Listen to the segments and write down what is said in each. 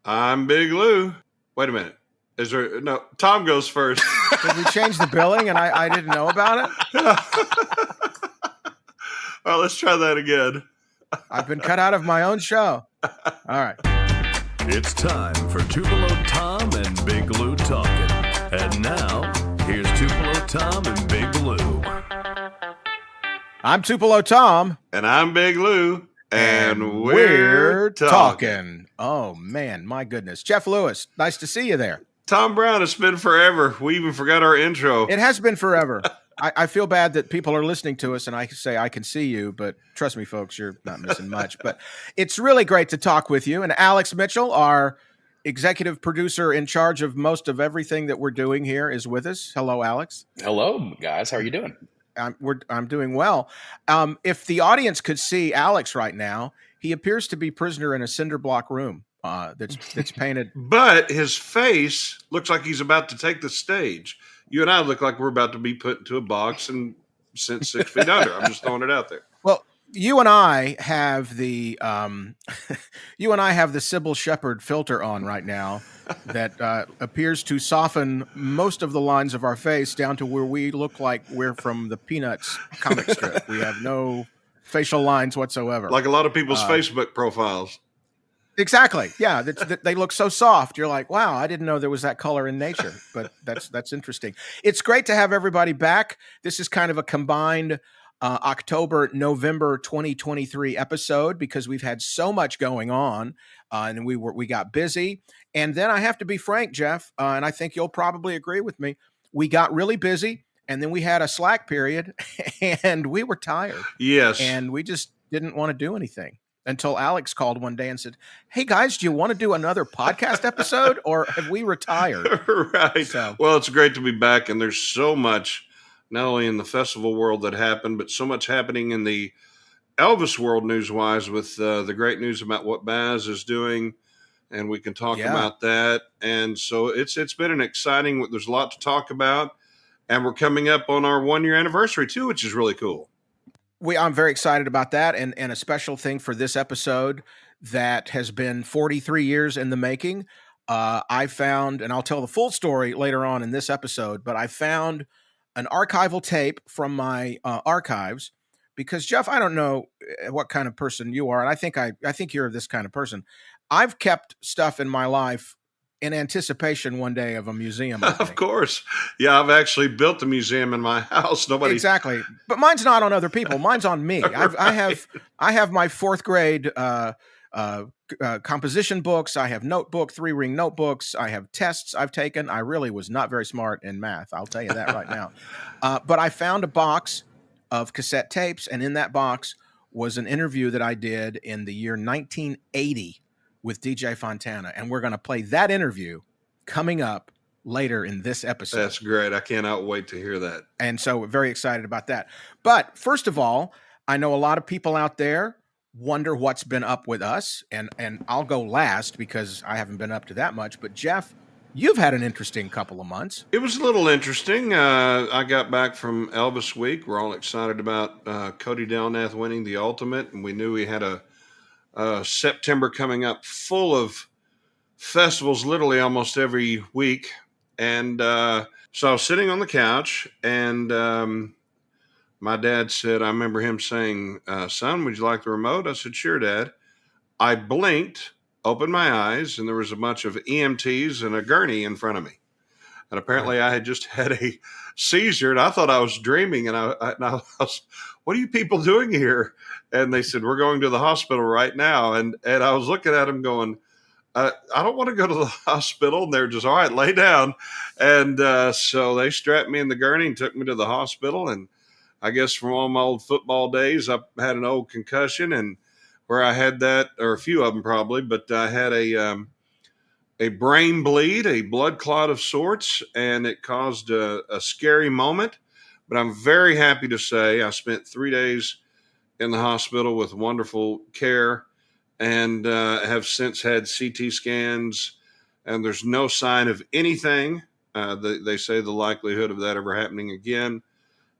I'm Big Lou. Wait a minute. Is there no? Tom goes first. Did we change the billing and I didn't know about it? All right, let's try that again. I've been cut out of my own show. All right. It's time for Tupelo Tom and Big Lou talking. And now, here's Tupelo Tom and Big Lou. I'm Tupelo Tom. And I'm Big Lou. And we're talking. Oh, man, my goodness. Jeff Lewis, nice to see you there. Tom Brown, it's been forever. We even forgot our intro. It has been forever. I feel bad that people are listening to us and I say I can see you, but trust me, folks, you're not missing much. But it's really great to talk with you. And Alex Mitchell, our executive producer in charge of most of everything that we're doing here, is with us. Hello, Alex. Hello, guys. How are you doing? I'm doing well. If the audience could see Alex right now, he appears to be prisoner in a cinder block room that's painted. But his face looks like he's about to take the stage. You and I look like we're about to be put into a box and sent 6 feet under. I'm just throwing it out there. Well, you and I have the Sybil Shepherd filter on right now that appears to soften most of the lines of our face down to where we look like we're from the Peanuts comic strip. We have no facial lines whatsoever. Like a lot of people's Facebook profiles. Exactly. Yeah, they look so soft. You're like, wow, I didn't know there was that color in nature. But that's interesting. It's great to have everybody back. This is kind of a combined October-November 2023 episode because we've had so much going on, and we got busy. And then I have to be frank, Jeff, and I think you'll probably agree with me. We got really busy, and then we had a slack period, and we were tired. Yes. And we just didn't want to do anything. Until Alex called one day and said, "Hey guys, do you want to do another podcast episode, or have we retired?" Right. So. Well, it's great to be back, and there's so much, not only in the festival world that happened, but so much happening in the Elvis world news-wise with the great news about what Baz is doing, and we can talk about that. And so it's been an exciting. There's a lot to talk about, and we're coming up on our 1-year anniversary too, which is really cool. I'm very excited about that, and a special thing for this episode that has been 43 years in the making. I found, and I'll tell the full story later on in this episode, but I found an archival tape from my archives because, Jeff, I don't know what kind of person you are, and I think you're this kind of person. I've kept stuff in my life in anticipation one day of a museum opening. Of course. Yeah, I've actually built a museum in my house. Exactly. But mine's not on other people. Mine's on me. Right. I have my 4th grade composition books. I have 3-ring notebooks. I have tests I've taken. I really was not very smart in math. I'll tell you that right now. But I found a box of cassette tapes, and in that box was an interview that I did in the year 1980 with DJ Fontana, and we're going to play that interview coming up later in this episode. That's great. I cannot wait to hear that. And so we're very excited about that. But first of all, I know a lot of people out there wonder what's been up with us, and I'll go last because I haven't been up to that much. But Jeff, you've had an interesting couple of months. It was a little interesting. I got back from Elvis Week. We're all excited about Cody Delnath winning the Ultimate, and we knew we had a September coming up full of festivals literally almost every week. And so I was sitting on the couch, and my dad said, I remember him saying, "Son, would you like the remote?" I said, "Sure, Dad." I blinked, opened my eyes, and there was a bunch of EMTs and a gurney in front of me. And apparently I had just had a seizure, and I thought I was dreaming. And I was, "What are you people doing here?" And they said, "We're going to the hospital right now." And I was looking at them going, I don't want to go to the hospital. And they're just, "All right, lay down." And so they strapped me in the gurney and took me to the hospital. And I guess from all my old football days, I had an old concussion, and where I had that, or a few of them probably, but I had a brain bleed, a blood clot of sorts, and it caused a scary moment. But I'm very happy to say I spent 3 days in the hospital with wonderful care, and have since had CT scans, and there's no sign of anything. They say the likelihood of that ever happening again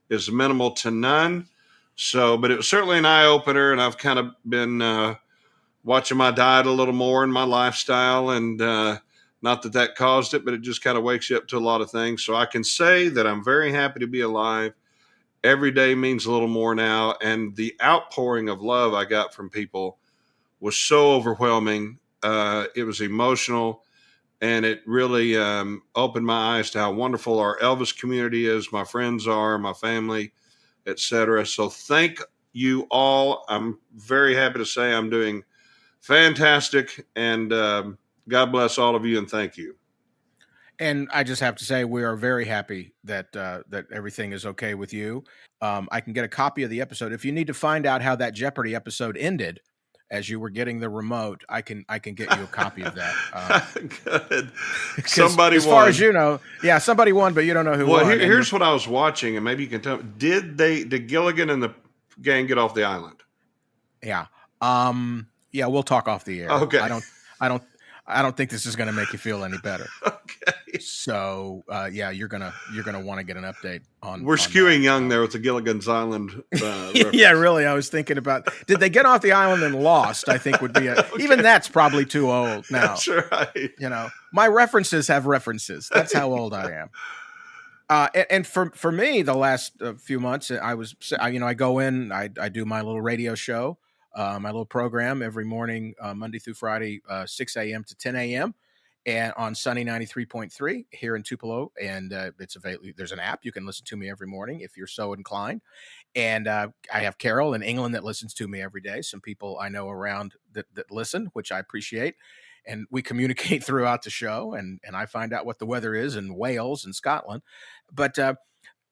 is minimal to none. So, but it was certainly an eye-opener, and I've kind of been watching my diet a little more and my lifestyle, and not that that caused it, but it just kind of wakes you up to a lot of things. So I can say that I'm very happy to be alive. Every day means a little more now, and the outpouring of love I got from people was so overwhelming. It was emotional, and it really opened my eyes to how wonderful our Elvis community is, my friends are, my family, etc. So thank you all. I'm very happy to say I'm doing fantastic, and God bless all of you, and thank you. And I just have to say, we are very happy that that everything is okay with you. I can get a copy of the episode. If you need to find out how that Jeopardy episode ended, as you were getting the remote, I can get you a copy of that. Good. Somebody as won. far as you know, yeah, somebody won, but you don't know who won. Well, here's what I was watching, and maybe you can tell me: did Gilligan and the gang get off the island? Yeah. Yeah, we'll talk off the air. Okay. I don't think this is going to make you feel any better. Okay. So, yeah, you're gonna want to get an update on. We're skewing young there with the Gilligan's Island. Yeah, really. I was thinking about, did they get off the island and lost? I think would be okay. Even that's probably too old now. That's right. You know, my references have references. That's how old I am. And for me, the last few months, I go in, I do my little radio show, my little program every morning, Monday through Friday, 6 a.m. to 10 a.m. and on Sunny 93.3 here in Tupelo. And it's available. There's an app. You can listen to me every morning if you're so inclined. And I have Carol in England that listens to me every day. Some people I know around that listen, which I appreciate. And we communicate throughout the show, and I find out what the weather is in Wales and Scotland. But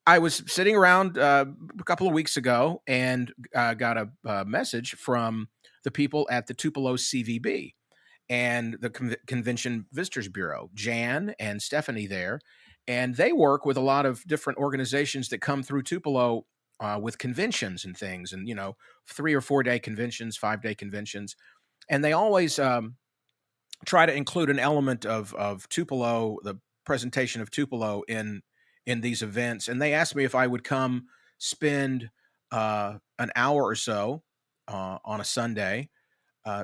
I was sitting around a couple of weeks ago and got a message from the people at the Tupelo CVB and the Convention Visitors Bureau, Jan and Stephanie there. And they work with a lot of different organizations that come through Tupelo with conventions and things, and, 3 or 4 day conventions, 5-day conventions. And they always try to include an element of Tupelo, the presentation of Tupelo in these events. And they asked me if I would come spend an hour or so on a Sunday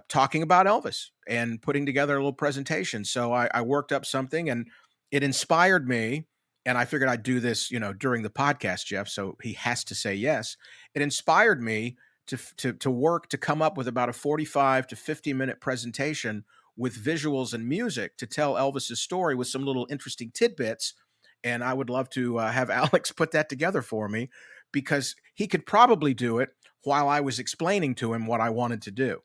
talking about Elvis and putting together a little presentation. So I worked up something, and it inspired me. And I figured I'd do this, during the podcast, Jeff. So he has to say yes. It inspired me to work to come up with about a 45 to 50-minute presentation with visuals and music to tell Elvis's story with some little interesting tidbits. And I would love to have Alex put that together for me, because he could probably do it while I was explaining to him what I wanted to do,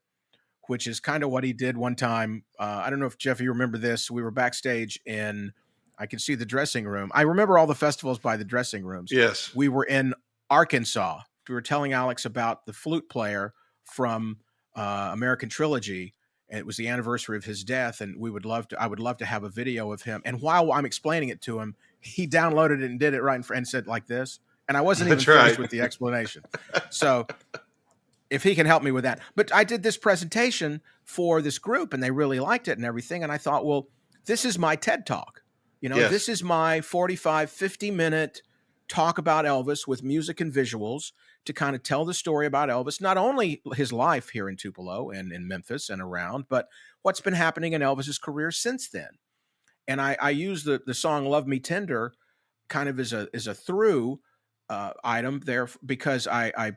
which is kind of what he did one time. I don't know if, Jeff, you remember this. We were backstage I could see the dressing room. I remember all the festivals by the dressing rooms. Yes. We were in Arkansas. We were telling Alex about the flute player from American Trilogy. And it was the anniversary of his death, and I would love to have a video of him. And while I'm explaining it to him, he downloaded it and did it right in front and said like this. And I wasn't even finished with the explanation. So if he can help me with that. But I did this presentation for this group, and they really liked it and everything. And I thought, well, this is my TED Talk. Yes. This is my 45, 50-minute talk about Elvis with music and visuals to kind of tell the story about Elvis, not only his life here in Tupelo and in Memphis and around, but what's been happening in Elvis's career since then. And I use the song Love Me Tender kind of as a through item there, because I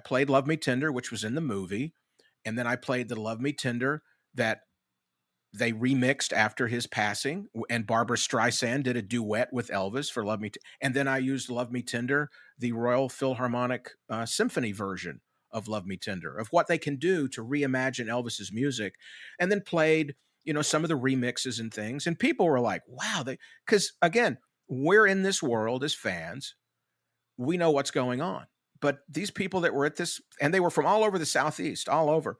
played Love Me Tender, which was in the movie. And then I played the Love Me Tender that they remixed after his passing, and Barbara Streisand did a duet with Elvis for Love Me. And then I used Love Me Tender, the Royal Philharmonic Symphony version of Love Me Tender, of what they can do to reimagine Elvis's music, and then played, some of the remixes and things. And people were like, wow, because again, we're in this world as fans. We know what's going on. But these people that were at this, and they were from all over the Southeast, all over,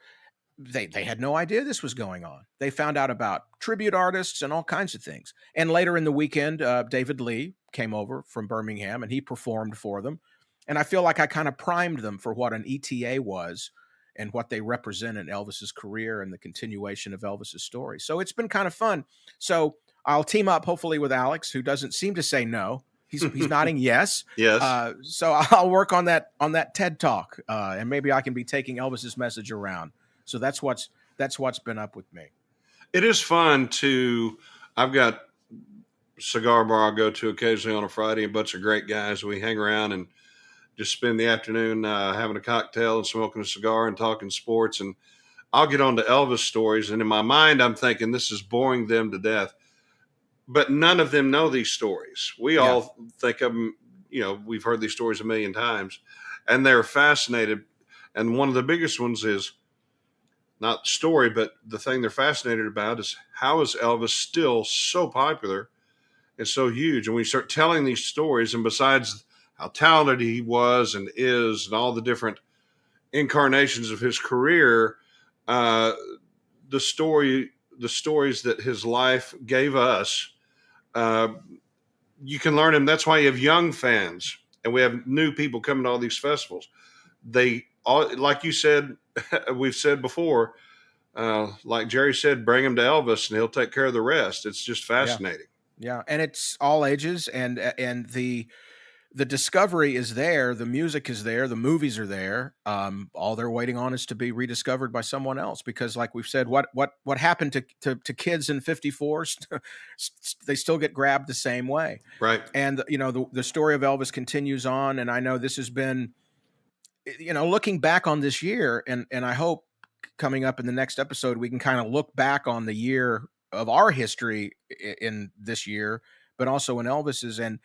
they had no idea this was going on. They found out about tribute artists and all kinds of things. And later in the weekend, David Lee came over from Birmingham, and he performed for them. And I feel like I kind of primed them for what an ETA was and what they represent in Elvis's career and the continuation of Elvis's story. So it's been kind of fun. So I'll team up hopefully with Alex, who doesn't seem to say no. He's nodding yes. Yes. So I'll work on that TED Talk, and maybe I can be taking Elvis's message around. So that's what's That's what's been up with me. It is fun to. I've got a cigar bar I go to occasionally on a Friday. A bunch of great guys. We hang around and just spend the afternoon having a cocktail and smoking a cigar and talking sports. And I'll get on to Elvis stories. And in my mind, I'm thinking this is boring them to death. But none of them know these stories. We all think of them, we've heard these stories a million times, and they're fascinated. And one of the biggest ones is not the story, but the thing they're fascinated about is how is Elvis still so popular and so huge? And when you start telling these stories, and besides how talented he was and is, and all the different incarnations of his career, the stories that his life gave us, you can learn them. That's why you have young fans, and we have new people coming to all these festivals. They all, like you said, we've said before, like Jerry said, bring him to Elvis and he'll take care of the rest. It's just fascinating. Yeah. And it's all ages, and the discovery is there. The music is there. The movies are there. All they're waiting on is to be rediscovered by someone else, because like we've said, what happened to kids in 54, they still get grabbed the same way. Right. And, the story of Elvis continues on. And I know this has been, looking back on this year, and I hope coming up in the next episode, we can kind of look back on the year of our history in this year, but also in Elvis's. And,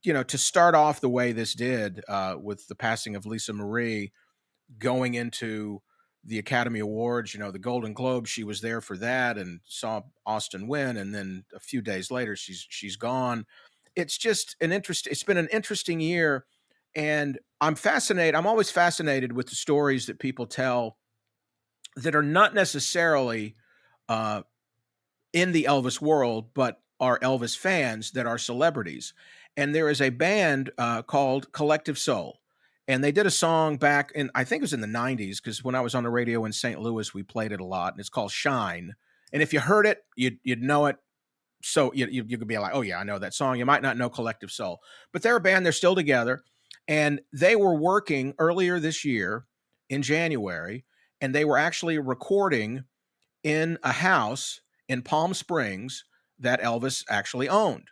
to start off the way this did, with the passing of Lisa Marie, going into the Academy Awards, the Golden Globe, she was there for that and saw Austin win. And then a few days later, she's gone. It's just it's been an interesting year. And I'm always fascinated with the stories that people tell that are not necessarily in the Elvis world, but are Elvis fans that are celebrities. And there is a band called Collective Soul. And they did a song back in, I think it was in the 90s, because when I was on the radio in St. Louis, we played it a lot. And it's called Shine. And if you heard it, you'd know it. So you could be like, oh, yeah, I know that song. You might not know Collective Soul. But they're a band. They're still together. And they were working earlier this year in January. And they were actually recording in a house in Palm Springs that Elvis actually owned.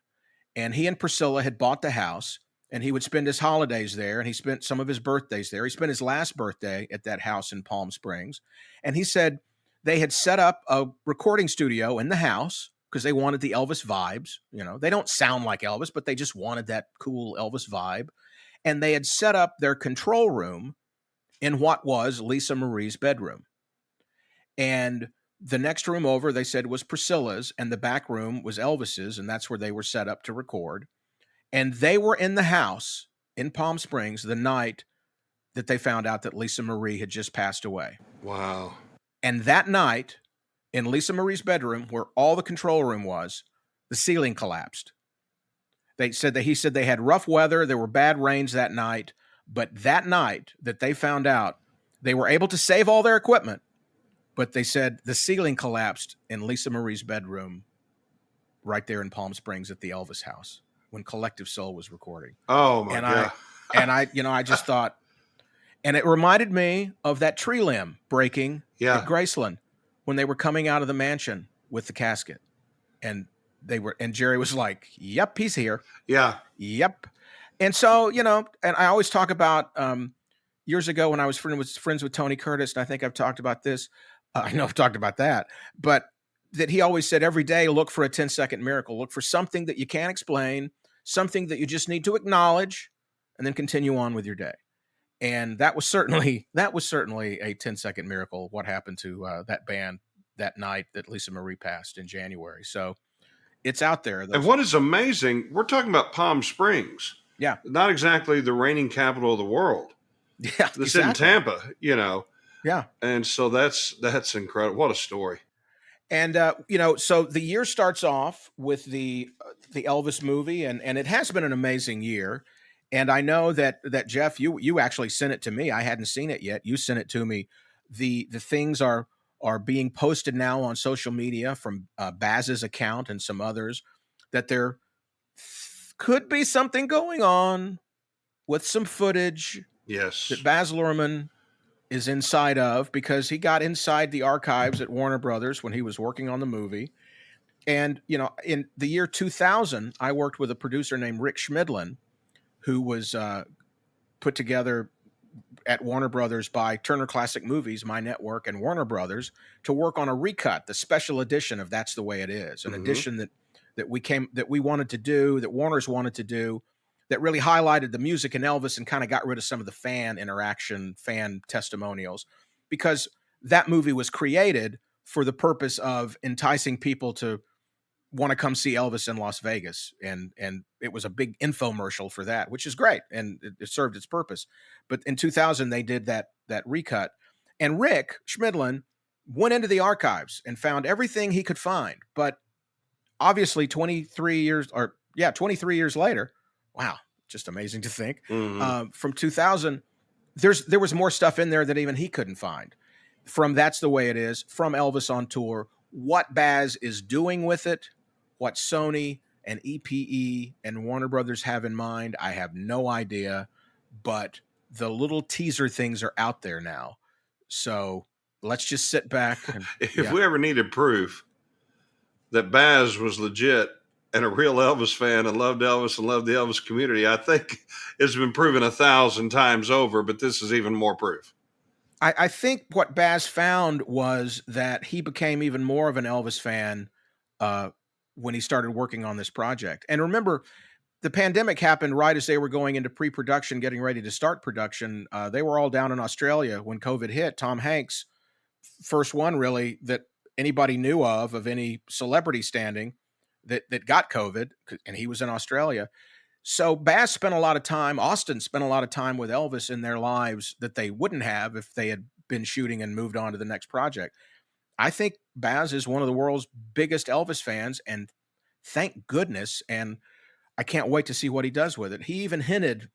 And he and Priscilla had bought the house, and he would spend his holidays there, and he spent some of his birthdays there. He spent his last birthday at that house in Palm Springs. And he said they had set up a recording studio in the house because they wanted the Elvis vibes. They don't sound like Elvis, but they just wanted that cool Elvis vibe. And they had set up their control room in what was Lisa Marie's bedroom. And the next room over, they said, was Priscilla's, and the back room was Elvis's, and that's where they were set up to record. And they were in the house in Palm Springs the night that they found out that Lisa Marie had just passed away. Wow. And that night, in Lisa Marie's bedroom, where all the control room was, the ceiling collapsed. He said they had rough weather, there were bad rains that night, but that night that they found out, they were able to save all their equipment. But they said the ceiling collapsed in Lisa Marie's bedroom right there in Palm Springs at the Elvis house when Collective Soul was recording. Oh, my God. I just thought, and it reminded me of that tree limb breaking at Graceland when they were coming out of the mansion with the casket. And Jerry was like, yep, he's here. Yeah. Yep. And so, and I always talk about years ago when I was friends with Tony Curtis, and I think I've talked about this. I know I've talked about that, but that he always said every day, look for a 10-second miracle. Look for something that you can't explain, something that you just need to acknowledge, and then continue on with your day. And that was certainly a 10-second miracle, what happened to that band that night that Lisa Marie passed in January. So it's out there. And what is amazing, we're talking about Palm Springs. Yeah. Not exactly the reigning capital of the world. Yeah. This in Tampa, Yeah. And so that's incredible. What a story. And, so the year starts off with the Elvis movie, and it has been an amazing year. And I know that Jeff, you actually sent it to me. I hadn't seen it yet. You sent it to me. The things are being posted now on social media from Baz's account and some others that there could be something going on with some footage. Yes. That Baz Luhrmann is inside of, because he got inside the archives at Warner Brothers when he was working on the movie. And, you know, in the year 2000, I worked with a producer named Rick Schmidlin, who was put together at Warner Brothers by Turner Classic Movies, my network, and Warner Brothers, to work on a recut, the special edition of That's the Way It Is, an edition that we wanted to do, that Warner's wanted to do, that really highlighted the music in Elvis and kind of got rid of some of the fan interaction, fan testimonials, because that movie was created for the purpose of enticing people to want to come see Elvis in Las Vegas. And it was a big infomercial for that, which is great. And it served its purpose. But in 2000, they did that recut. And Rick Schmidlin went into the archives and found everything he could find. But obviously 23 years later, wow, just amazing to think, from 2000, there was more stuff in there that even he couldn't find. From That's the Way It Is, from Elvis on Tour, what Baz is doing with it, what Sony and EPE and Warner Brothers have in mind, I have no idea, but the little teaser things are out there now. So let's just sit back. And, if we ever needed proof that Baz was legit and a real Elvis fan and loved Elvis and loved the Elvis community, I think it's been proven 1,000 times over, but this is even more proof. I think what Baz found was that he became even more of an Elvis fan when he started working on this project. And remember, the pandemic happened right as they were going into pre-production, getting ready to start production. They were all down in Australia when COVID hit. Tom Hanks, first one really that anybody knew of any celebrity standing that got COVID, and he was in Australia. So Baz spent a lot of time, Austin spent a lot of time with Elvis in their lives that they wouldn't have if they had been shooting and moved on to the next project. I think Baz is one of the world's biggest Elvis fans, and thank goodness. And I can't wait to see what he does with it. He even hinted,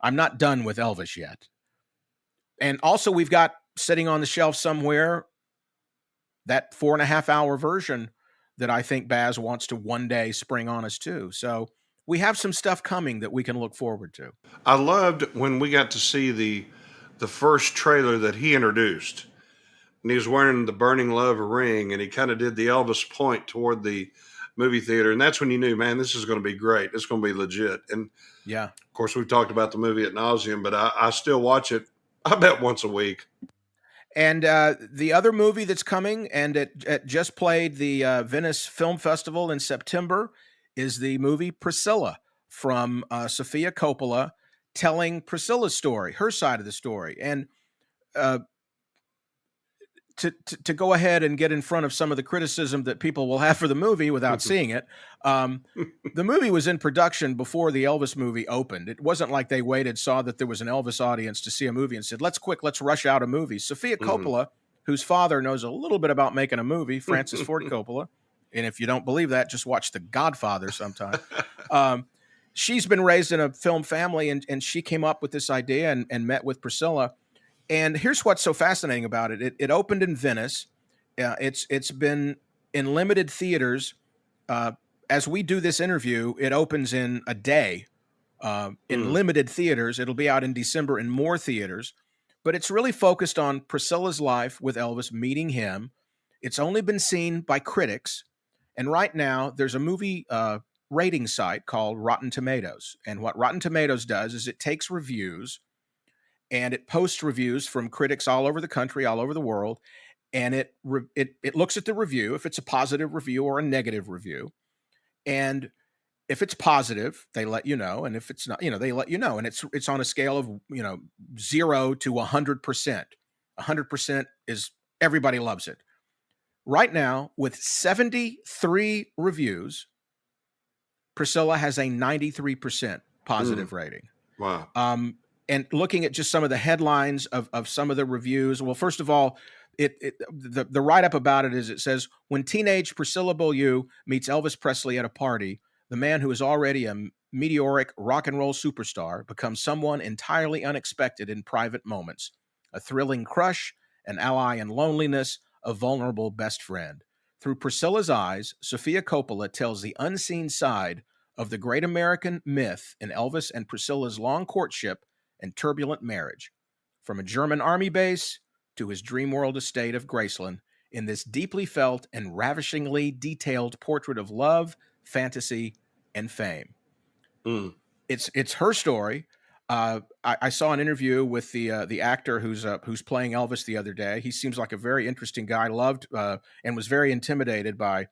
I'm not done with Elvis yet. And also we've got sitting on the shelf somewhere that 4.5-hour version that I think Baz wants to one day spring on us too. So we have some stuff coming that we can look forward to. I loved when we got to see the first trailer that he introduced. And he was wearing the Burning Love ring, and he kind of did the Elvis point toward the movie theater. And that's when you knew, man, this is going to be great. It's going to be legit. And yeah, of course, we've talked about the movie ad nauseum, but I still watch it, I bet, once a week. And the other movie that's coming, and it just played the Venice Film Festival in September, is the movie Priscilla, from Sofia Coppola, telling Priscilla's story, her side of the story. And to go ahead and get in front of some of the criticism that people will have for the movie without seeing it, the movie was in production before the Elvis movie opened. It wasn't like they waited, saw that there was an Elvis audience to see a movie and said, let's rush out a movie. Sofia Coppola, whose father knows a little bit about making a movie, Francis Ford Coppola, and if you don't believe that, just watch The Godfather sometime. She's been raised in a film family, and she came up with this idea and met with Priscilla. And here's what's so fascinating about it. It opened in Venice. It's been in limited theaters. As we do this interview, it opens in a day in limited theaters. It'll be out in December in more theaters. But it's really focused on Priscilla's life with Elvis, meeting him. It's only been seen by critics. And right now, there's a movie rating site called Rotten Tomatoes. And what Rotten Tomatoes does is it takes reviews and it posts reviews from critics all over the country, all over the world. And it looks at the review, if it's a positive review or a negative review. And if it's positive, they let you know. And if it's not, they let you know. And it's on a scale of, 0 to 100%. 100% is everybody loves it. Right now, with 73 reviews, Priscilla has a 93% positive rating. Wow. And looking at just some of the headlines of some of the reviews, well, first of all, the write-up about it is, it says, when teenage Priscilla Beaulieu meets Elvis Presley at a party, the man who is already a meteoric rock and roll superstar becomes someone entirely unexpected in private moments, a thrilling crush, an ally in loneliness, a vulnerable best friend. Through Priscilla's eyes, Sofia Coppola tells the unseen side of the great American myth in Elvis and Priscilla's long courtship and turbulent marriage. from a German army base to his dream world estate of Graceland in this deeply felt and ravishingly detailed portrait of love, fantasy, and fame. Mm. It's her story. I saw an interview with the actor who's playing Elvis the other day. He seems like a very interesting guy. Loved and was very intimidated by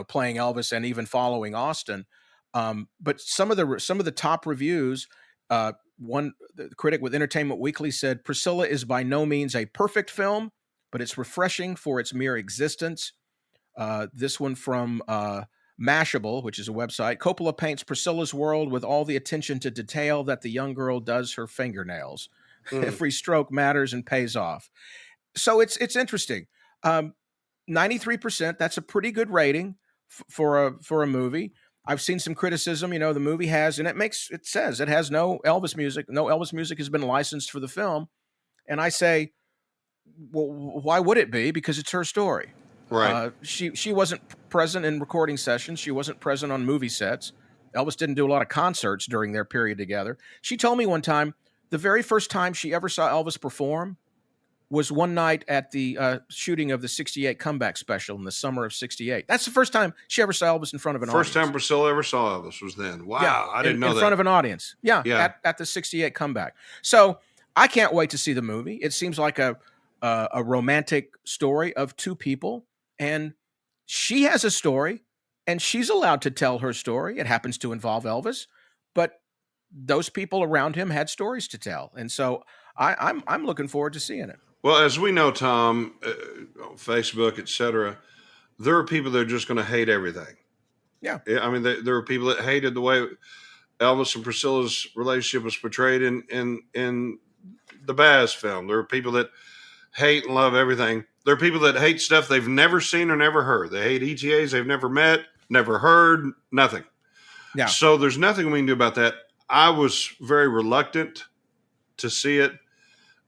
playing Elvis and even following Austin. But some of the top reviews. One critic with Entertainment Weekly said Priscilla is by no means a perfect film, but it's refreshing for its mere existence. This one from Mashable, which is a website. Coppola paints Priscilla's world with all the attention to detail that the young girl does her fingernails. Every stroke matters and pays off. So it's interesting. 93%. That's a pretty good rating for a movie. I've seen some criticism, the movie has, and it says it has no Elvis music. No Elvis music has been licensed for the film. And I say, well, why would it be? Because it's her story. Right. She wasn't present in recording sessions. She wasn't present on movie sets. Elvis didn't do a lot of concerts during their period together. She told me one time, the very first time she ever saw Elvis perform was one night at the shooting of the 68 comeback special in the summer of 68. That's the first time she ever saw Elvis in front of an audience. First time Priscilla ever saw Elvis was then. Wow, yeah, I didn't know that. In front of an audience. Yeah. At the 68 comeback. So I can't wait to see the movie. It seems like a romantic story of two people, and she has a story, and she's allowed to tell her story. It happens to involve Elvis, but those people around him had stories to tell, and so I'm looking forward to seeing it. Well, as we know, Tom, on Facebook, etc., there are people that are just going to hate everything. Yeah. I mean, there are people that hated the way Elvis and Priscilla's relationship was portrayed in the Baz film. There are people that hate and love everything. There are people that hate stuff they've never seen or never heard. They hate ETAs they've never met, never heard, nothing. Yeah. So there's nothing we can do about that. I was very reluctant to see it.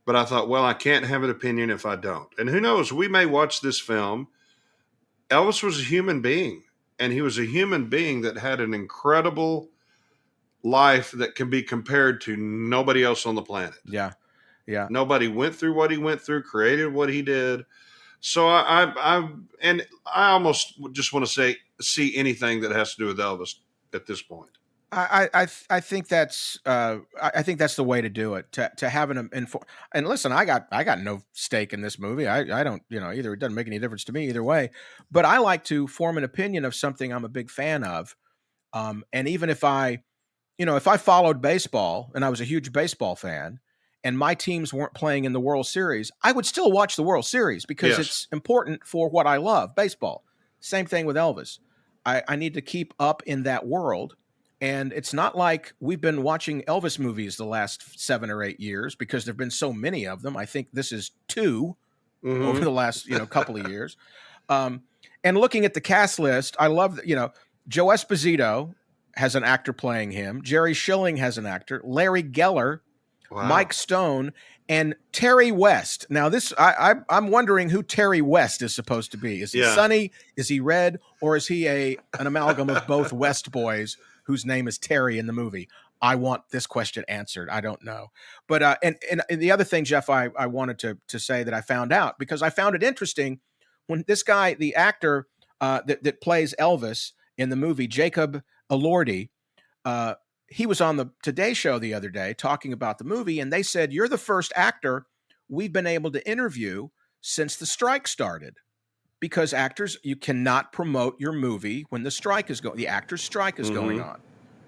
But I thought, well, I can't have an opinion if I don't. And who knows, we may watch this film. Elvis was a human being, and he was a human being that had an incredible life that can be compared to nobody else on the planet. Yeah. Nobody went through what he went through, created what he did. So I almost just want to say, see anything that has to do with Elvis at this point. I think that's the way to do it, to have an and listen, I got no stake in this movie. I don't, either it doesn't make any difference to me either way, but I like to form an opinion of something I'm a big fan of. And even if I followed baseball and I was a huge baseball fan and my teams weren't playing in the World Series, I would still watch the World Series because it's important for what I love, baseball. Same thing with Elvis. I need to keep up in that world. And it's not like we've been watching Elvis movies the last 7 or 8 years because there've been so many of them. I think this is 2 over the last couple of years. And looking at the cast list, I love that, Joe Esposito has an actor playing him. Jerry Schilling has an actor. Larry Geller, wow. Mike Stone, and Terry West. Now this, I'm wondering who Terry West is supposed to be. Is he Sonny? Is he Red? Or is he an amalgam of both West boys whose name is Terry in the movie? I want this question answered. I don't know. But and the other thing, Jeff, I wanted to say that I found out, because I found it interesting when this guy, the actor that plays Elvis in the movie, Jacob Elordi, he was on the Today Show the other day talking about the movie, and they said, you're the first actor we've been able to interview since the strike started. Because actors, you cannot promote your movie when the strike is going. The actors' strike is going on.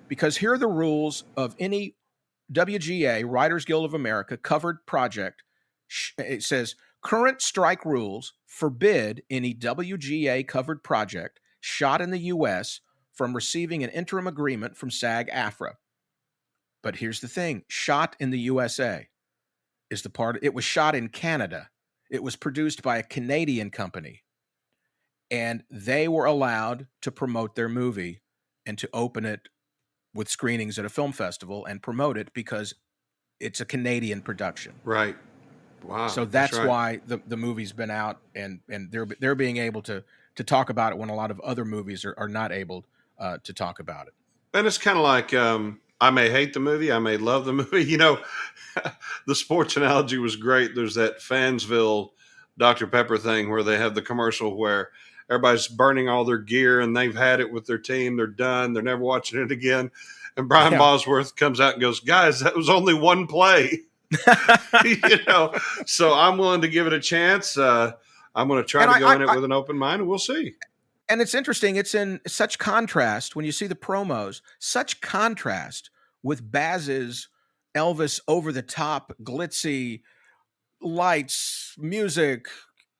Because here are the rules of any WGA, Writers Guild of America, covered project. It says, current strike rules forbid any WGA covered project shot in the U.S. from receiving an interim agreement from SAG-AFTRA. But here's the thing. Shot in the USA is the part. It was shot in Canada. It was produced by a Canadian company. And they were allowed to promote their movie and to open it with screenings at a film festival and promote it because it's a Canadian production. Right. Wow. So that's right. Why the movie's been out and they're being able to talk about it when a lot of other movies are not able to talk about it. And it's kind of like I may hate the movie, I may love the movie. The sports analogy was great. There's that Fansville Dr. Pepper thing where they have the commercial where everybody's burning all their gear and they've had it with their team. They're done. They're never watching it again. And Brian Bosworth comes out and goes, guys, that was only one play. So I'm willing to give it a chance. I'm going to try to go in it with an open mind, and we'll see. And it's interesting. It's in such contrast when you see the promos, such contrast with Baz's Elvis over the top, glitzy lights, music.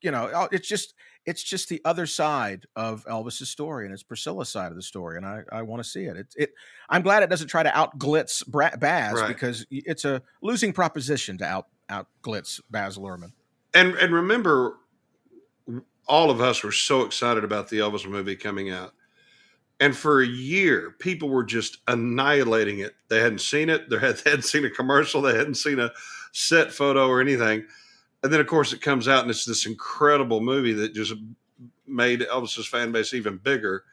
It's just the other side of Elvis's story, and it's Priscilla's side of the story. And I want to see it. I'm glad it doesn't try to out glitz Baz, right, because it's a losing proposition to out glitz Baz Luhrmann. And remember, all of us were so excited about the Elvis movie coming out. And for a year, people were just annihilating it. They hadn't seen it. They hadn't seen a commercial. They hadn't seen a set photo or anything. And then, of course, it comes out and it's this incredible movie that just made Elvis's fan base even bigger.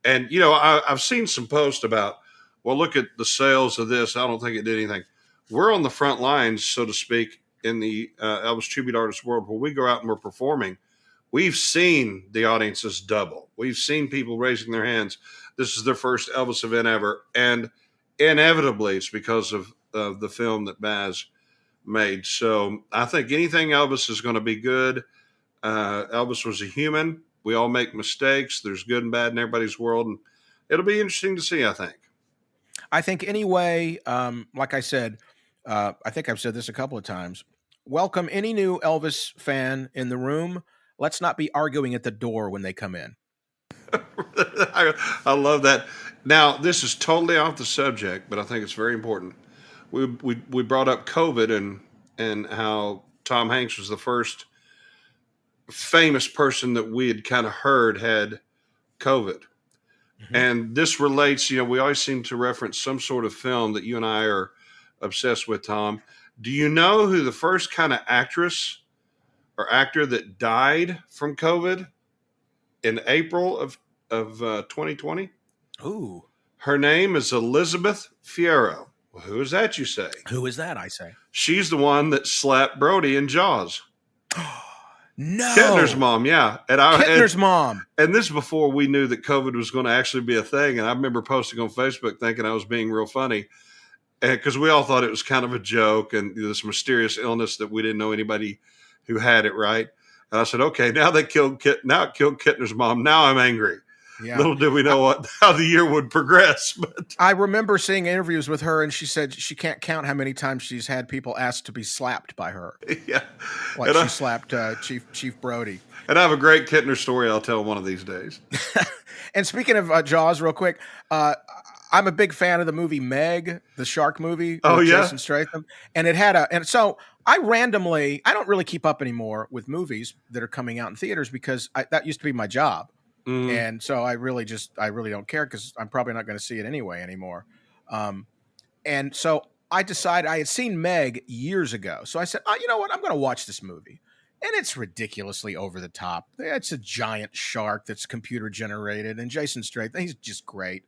And, I've seen some posts about, well, look at the sales of this. I don't think it did anything. We're on the front lines, so to speak, in the Elvis tribute artist world where we go out and we're performing. We've seen the audiences double. We've seen people raising their hands. This is their first Elvis event ever. And inevitably, it's because of the film that Baz made. So I think anything Elvis is going to be good. Elvis was a human. We all make mistakes. There's good and bad in everybody's world. And it'll be interesting to see, I think. I think anyway, like I said, I think I've said this a couple of times. Welcome any new Elvis fan in the room. Let's not be arguing at the door when they come in. I love that. Now, this is totally off the subject, but I think it's very important. We brought up COVID and how Tom Hanks was the first famous person that we had kind of heard had COVID. Mm-hmm. And this relates, we always seem to reference some sort of film that you and I are obsessed with, Tom. Do you know who the first kind of actress or actor that died from COVID in April of 2020? Ooh. Her name is Elizabeth Fierro. Well, who is that, you say? Who is that, I say? She's the one that slapped Brody in Jaws. No. Kittner's mom, yeah. Kittner's mom. And this is before we knew that COVID was going to actually be a thing. And I remember posting on Facebook thinking I was being real funny. Because we all thought it was kind of a joke and this mysterious illness that we didn't know anybody who had it, right? And I said, okay, now it killed Kittner's mom. Now I'm angry. Yeah. Little did we know how the year would progress. But I remember seeing interviews with her, and she said she can't count how many times she's had people asked to be slapped by her. Yeah, like she slapped Chief Brody. And I have a great Kittner story I'll tell one of these days. And speaking of Jaws, real quick, I'm a big fan of the movie Meg, the shark movie. With Jason Statham, and it had so I don't really keep up anymore with movies that are coming out in theaters because that used to be my job. Mm. And so I really don't care because I'm probably not going to see it anymore. And so I decided I had seen Meg years ago. So I said, you know what? I'm going to watch this movie. And it's ridiculously over the top. It's a giant shark that's computer generated. And Jason Statham, he's just great.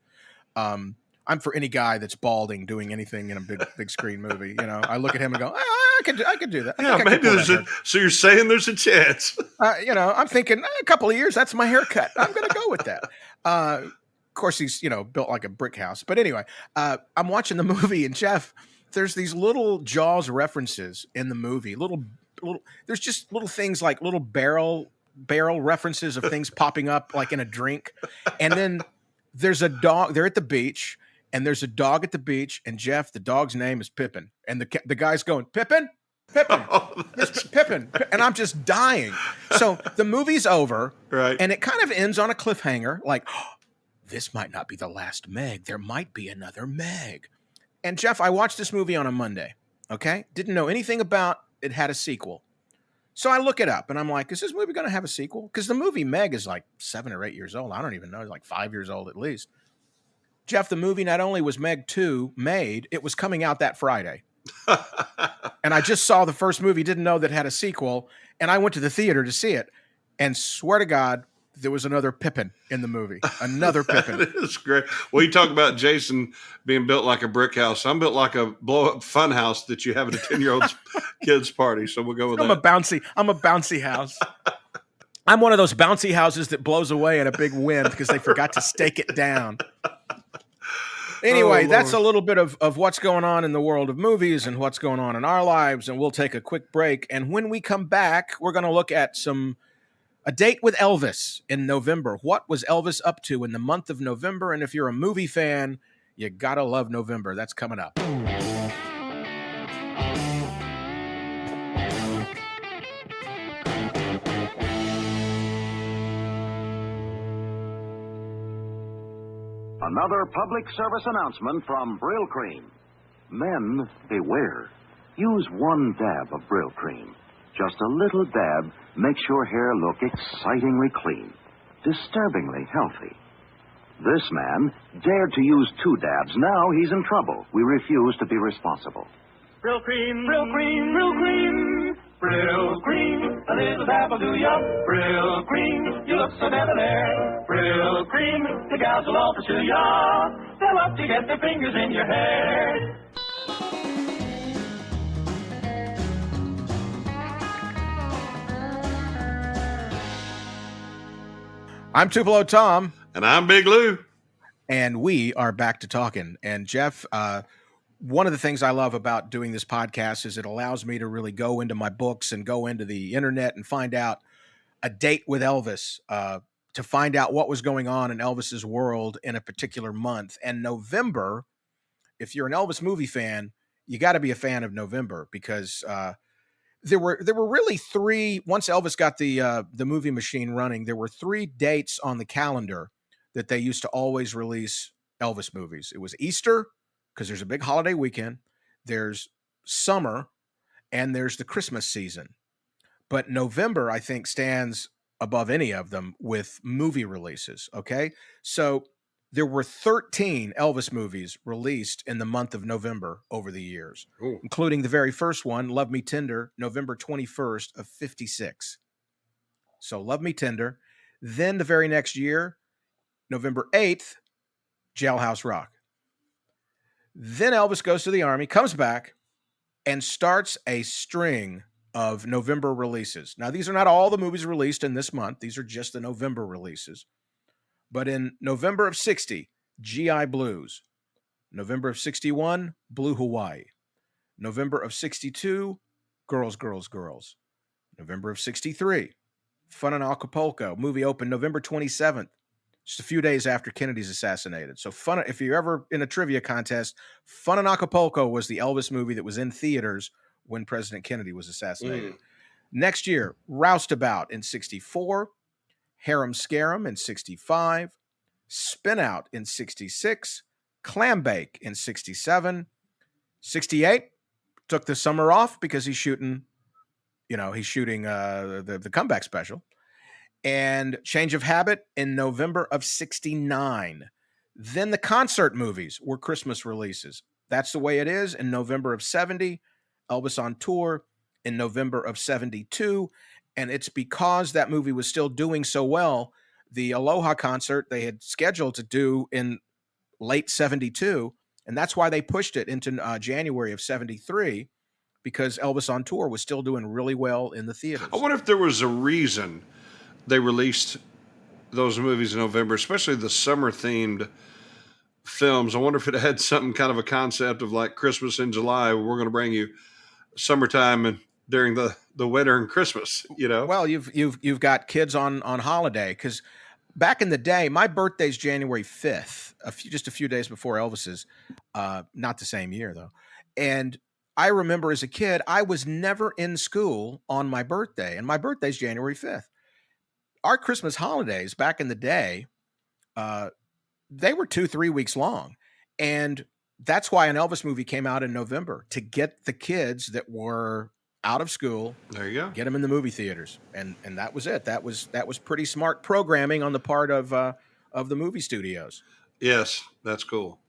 I'm for any guy that's balding doing anything in a big screen movie. I look at him and go, I could do that. Yeah, maybe so you're saying there's a chance. I'm thinking a couple of years, that's my haircut. I'm going to go with that. Of course, he's, built like a brick house. But anyway, I'm watching the movie, and Jeff, there's these little Jaws references in the movie. There's just little things like little barrel references of things popping up like in a drink. And then there's a dog. They're at the beach. And there's a dog at the beach, and Jeff, the dog's name is Pippin. And the guy's going, Pippin? Pippin. And I'm just dying. So the movie's over, right? And it kind of ends on a cliffhanger, like, this might not be the last Meg. There might be another Meg. And Jeff, I watched this movie on a Monday, okay? Didn't know anything about it had a sequel. So I look it up, and I'm like, is this movie going to have a sequel? Because the movie Meg is like 7 or 8 years old. I don't even know. It's like 5 years old at least. Jeff, the movie not only was Meg 2 made, it was coming out that Friday. And I just saw the first movie, didn't know that it had a sequel, and I went to the theater to see it. And swear to God, there was another Pippin in the movie. Another Pippin. That is great. Well, you talk about Jason being built like a brick house. I'm built like a blow-up fun house that you have at a 10-year-old kid's party. So we'll go with that. I'm a bouncy house. I'm one of those bouncy houses that blows away in a big wind because they forgot to stake it down. Anyway, that's a little bit of what's going on in the world of movies and what's going on in our lives, and we'll take a quick break. And when we come back, we're going to look at a date with Elvis in November. What was Elvis up to in the month of November? And if you're a movie fan, you got to love November. That's coming up. Another public service announcement from Brill Cream. Men, beware. Use one dab of Brill Cream. Just a little dab makes your hair look excitingly clean, disturbingly healthy. This man dared to use 2 dabs. Now he's in trouble. We refuse to be responsible. Brill Cream, Brill Cream, Brill Cream. Brill Cream, a little dab will do ya. Brill Cream, you look so debonair. Brill Cream, the gals will all pursue ya. They'll love to get their fingers in your hair. I'm Tupelo Tom. And I'm Big Lou. And we are back to talking. And Jeff, one of the things I love about doing this podcast is it allows me to really go into my books and go into the internet and find out a date with Elvis, to find out what was going on in Elvis's world in a particular month. And November, if you're an Elvis movie fan, you got to be a fan of November because there were really 3. Once Elvis got the movie machine running, there were 3 dates on the calendar that they used to always release Elvis movies. It was Easter, because there's a big holiday weekend, there's summer, and there's the Christmas season. But November, I think, stands above any of them with movie releases, okay? So there were 13 Elvis movies released in the month of November over the years, including the very first one, Love Me Tender, November 21st of 56. So Love Me Tender. Then the very next year, November 8th, Jailhouse Rock. Then Elvis goes to the Army, comes back, and starts a string of November releases. Now, these are not all the movies released in this month. These are just the November releases. But in November of 60, GI Blues. November of 61, Blue Hawaii. November of 62, Girls, Girls, Girls. November of 63, Fun in Acapulco. Movie opened November 27th. Just a few days after Kennedy's assassinated. So Fun, if you're ever in a trivia contest, Fun in Acapulco was the Elvis movie that was in theaters when President Kennedy was assassinated. Next year, Roustabout in 64, Harem Scarum in 65, Spin Out in 66, Clambake in 67, 68, took the summer off because he's shooting the comeback special. And Change of Habit in November of 69. Then the concert movies were Christmas releases. That's the Way It Is in November of 70. Elvis on Tour in November of 72. And it's because that movie was still doing so well, the Aloha concert they had scheduled to do in late 72. And that's why they pushed it into January of 73, because Elvis on Tour was still doing really well in the theaters. I wonder if there was a reason they released those movies in November, especially the summer-themed films. I wonder if it had something kind of a concept of like Christmas in July. We're going to bring you summertime and during the winter and Christmas, you know? Well, you've got kids on holiday, because back in the day, my birthday's January 5th, just a few days before Elvis's, not the same year though. And I remember as a kid, I was never in school on my birthday, and my birthday's January 5th. Our Christmas holidays back in the day, they were 2-3 weeks long. And that's why an Elvis movie came out in November, to get the kids that were out of school. There you go. Get them in the movie theaters. And that was it. That was pretty smart programming on the part of the movie studios. Yes, that's cool.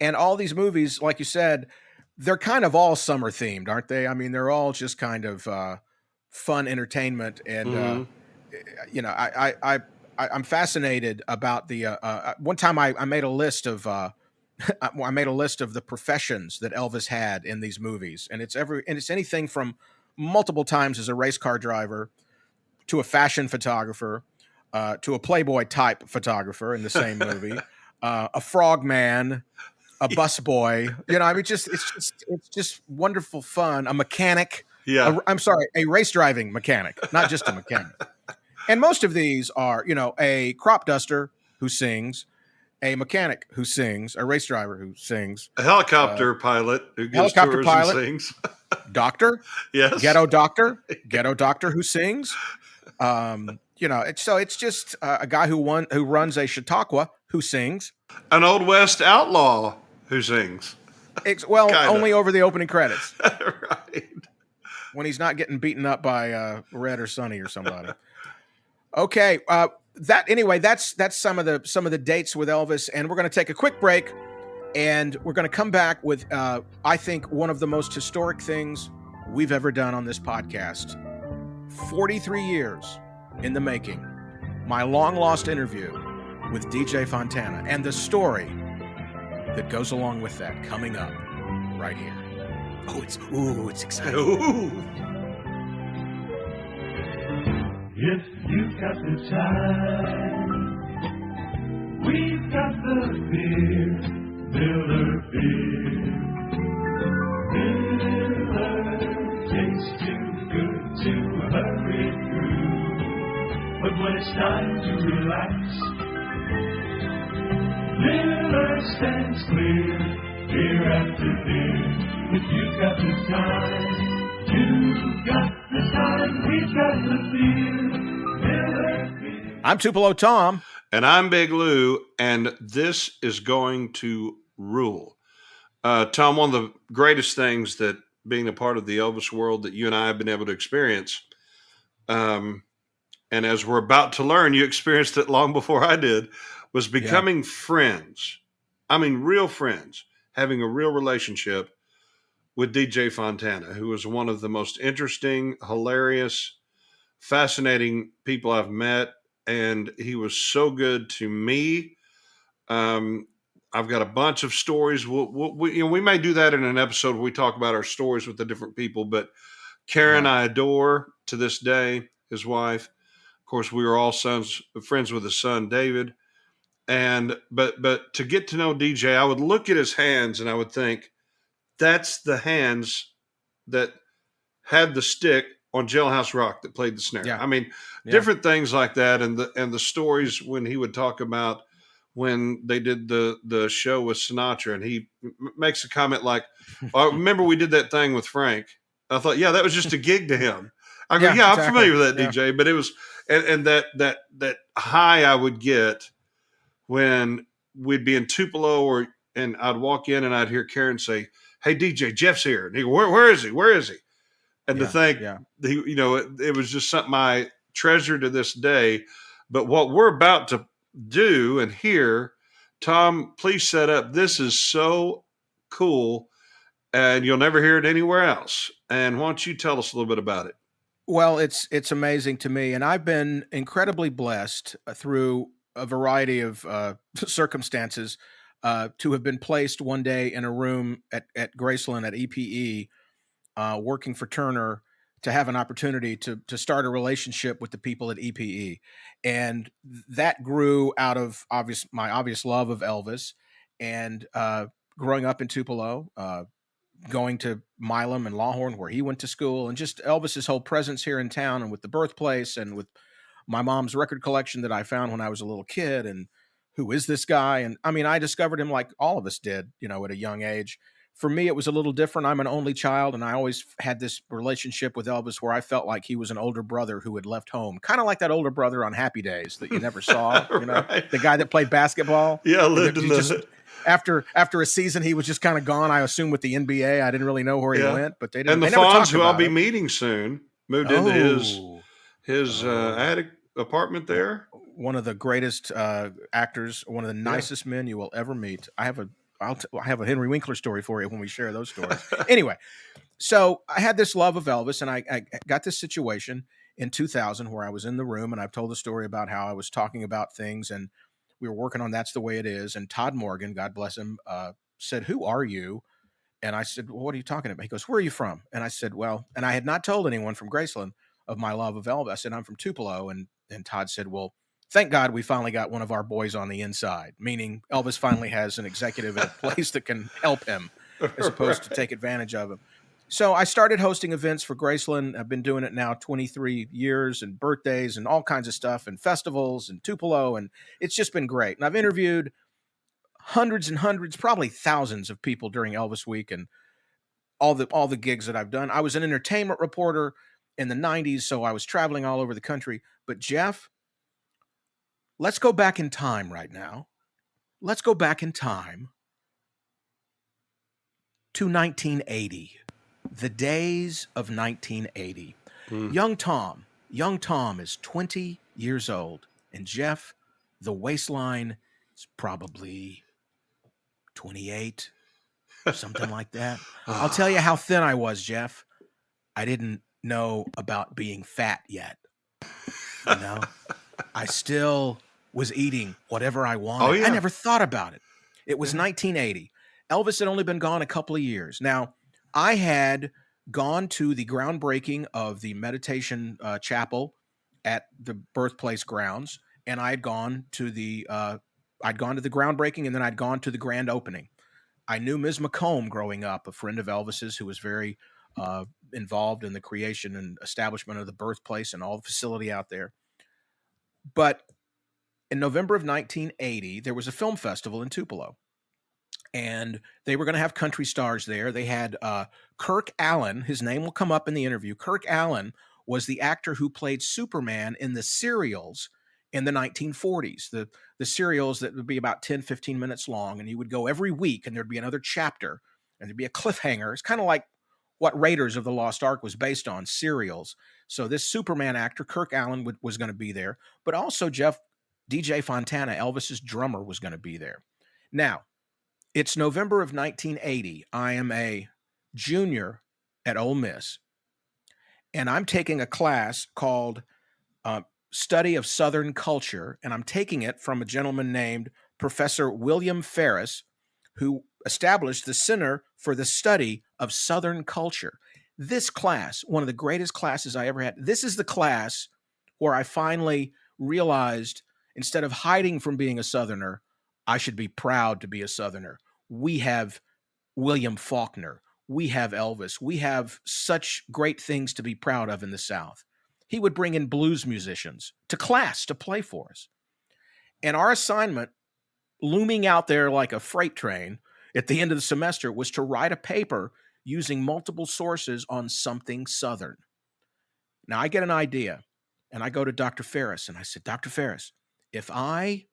And all these movies, like you said, they're kind of all summer themed, aren't they? I mean, they're all just kind of fun entertainment. And you know, I'm fascinated about the. One time I made a list of. I made a list of the professions that Elvis had in these movies, and it's anything from multiple times as a race car driver to a fashion photographer to a Playboy type photographer in the same movie, a frogman, a busboy. You know, I mean, it's just wonderful fun. A mechanic. Yeah. I'm sorry, a race driving mechanic, not just a mechanic. And most of these are, you know, a crop duster who sings, a mechanic who sings, a race driver who sings, A helicopter pilot who gives helicopter tours pilot. and sings. Doctor, Yes. ghetto doctor who sings. You know, it's just a guy who runs a Chautauqua who sings. An Old West outlaw who sings. Well, Kinda. only over the opening credits Right. when he's not getting beaten up by Red or Sonny or somebody. Okay, that's some of the dates with Elvis, and we're going to take a quick break, and we're going to come back with I think one of the most historic things we've ever done on this podcast. 43 years in the making. My long lost interview with DJ Fontana and the story that goes along with that coming up right here. It's exciting. Ooh. If you've got the time, we've got the beer, Miller beer. Miller tastes too good to hurry through, but when it's time to relax, Miller stands clear, beer after beer. If you've got the time, you've got the time, we've got the beer, Miller beer. I'm Tupelo Tom. And I'm Big Lou, and this is going to rule. Tom, one of the greatest things that being a part of the Elvis world that you and I have been able to experience, and as we're about to learn, you experienced it long before I did, was becoming friends. I mean, real friends, having a real relationship with DJ Fontana, who was one of the most interesting, hilarious, fascinating people I've met. And he was so good to me. I've got a bunch of stories. We may do that in an episode where we talk about our stories with the different people. But Karen, I adore to this day, his wife. Of course, we were all friends with his son, David. But to get to know DJ, I would look at his hands and I would think, that's the hands that had the stick on Jailhouse Rock that played the snare. Yeah. I mean, different things like that. And the stories when he would talk about when they did the show with Sinatra, and he makes a comment like, I remember we did that thing with Frank. I thought, that was just a gig to him. I go, exactly. I'm familiar with that DJ, but it was, and that high I would get when we'd be in Tupelo and I'd walk in and I'd hear Karen say, "Hey DJ, Jeff's here." And he go, where is he? Where is he? And to think, it was just something I treasure to this day. But what we're about to do and hear, Tom, please set up. This is so cool, and you'll never hear it anywhere else. And why don't you tell us a little bit about it? Well, it's amazing to me, and I've been incredibly blessed through a variety of circumstances to have been placed one day in a room at Graceland at EPE, working for Turner, to have an opportunity to start a relationship with the people at EPE. And that grew out of my obvious love of Elvis, and growing up in Tupelo, going to Milam and Lawhorn, where he went to school, and just Elvis's whole presence here in town, and with the birthplace, and with my mom's record collection that I found when I was a little kid. And who is this guy? And I mean, I discovered him like all of us did, at a young age. For me, it was a little different. I'm an only child, and I always had this relationship with Elvis where I felt like he was an older brother who had left home, kind of like that older brother on Happy Days that you never saw, Right. The guy that played basketball. Lived in After a season, he was just kind of gone. I assume with the NBA, I didn't really know where he went, but they didn't. And the Fonz, who I'll be meeting soon, moved into his attic apartment there. One of the greatest actors, one of the nicest men you will ever meet. I have a Henry Winkler story for you when we share those stories. Anyway, so I had this love of Elvis, and I got this situation, in 2000 where I was in the room, and I've told the story about how I was talking about things, and we were working on That's the Way It Is. And Todd Morgan, God bless him, said, "Who are you?" And I said, "Well, what are you talking about?" He goes, "Where are you from?" And I said, "Well," and I had not told anyone from Graceland of my love of Elvis. I said, "I'm from Tupelo." And Todd said, "Well, thank God we finally got one of our boys on the inside," meaning Elvis finally has an executive at a place that can help him as opposed to take advantage of him. So I started hosting events for Graceland. I've been doing it now 23 years, and birthdays and all kinds of stuff, and festivals and Tupelo, and it's just been great. And I've interviewed hundreds and hundreds, probably thousands of people during Elvis Week and all the gigs that I've done. I was an entertainment reporter in the 90s, so I was traveling all over the country. But Jeff, let's go back in time right now. Let's go back in time to 1980. The days of 1980. Young Tom is 20 years old. And Jeff, the waistline is probably 28, something like that. I'll tell you how thin I was, Jeff. I didn't know about being fat yet. You know, I still was eating whatever I wanted. Oh, yeah. I never thought about it. It was 1980. Elvis had only been gone a couple of years. Now, I had gone to the groundbreaking of the meditation chapel at the birthplace grounds, and I'd gone to the groundbreaking, and then I'd gone to the grand opening. I knew Ms. McComb growing up, a friend of Elvis's who was very involved in the creation and establishment of the birthplace and all the facility out there. But in November of 1980, there was a film festival in Tupelo. And they were going to have country stars there. They had Kirk Allen. His name will come up in the interview. Kirk Allen was the actor who played Superman in the serials in the 1940s. The serials that would be about 10, 15 minutes long. And he would go every week, and there'd be another chapter, and there'd be a cliffhanger. It's kind of like what Raiders of the Lost Ark was based on, serials. So this Superman actor, Kirk Allen, was going to be there. But also, Jeff, DJ Fontana, Elvis's drummer, was going to be there. Now, it's November of 1980. I am a junior at Ole Miss, and I'm taking a class called Study of Southern Culture, and I'm taking it from a gentleman named Professor William Ferris, who established the Center for the Study of Southern Culture. This class, one of the greatest classes I ever had, this is the class where I finally realized, instead of hiding from being a Southerner, I should be proud to be a Southerner. We have William Faulkner. We have Elvis. We have such great things to be proud of in the South. He would bring in blues musicians to class to play for us. And our assignment, looming out there like a freight train at the end of the semester, was to write a paper using multiple sources on something Southern. Now, I get an idea, and I go to Dr. Ferris, and I said, "Dr. Ferris, if I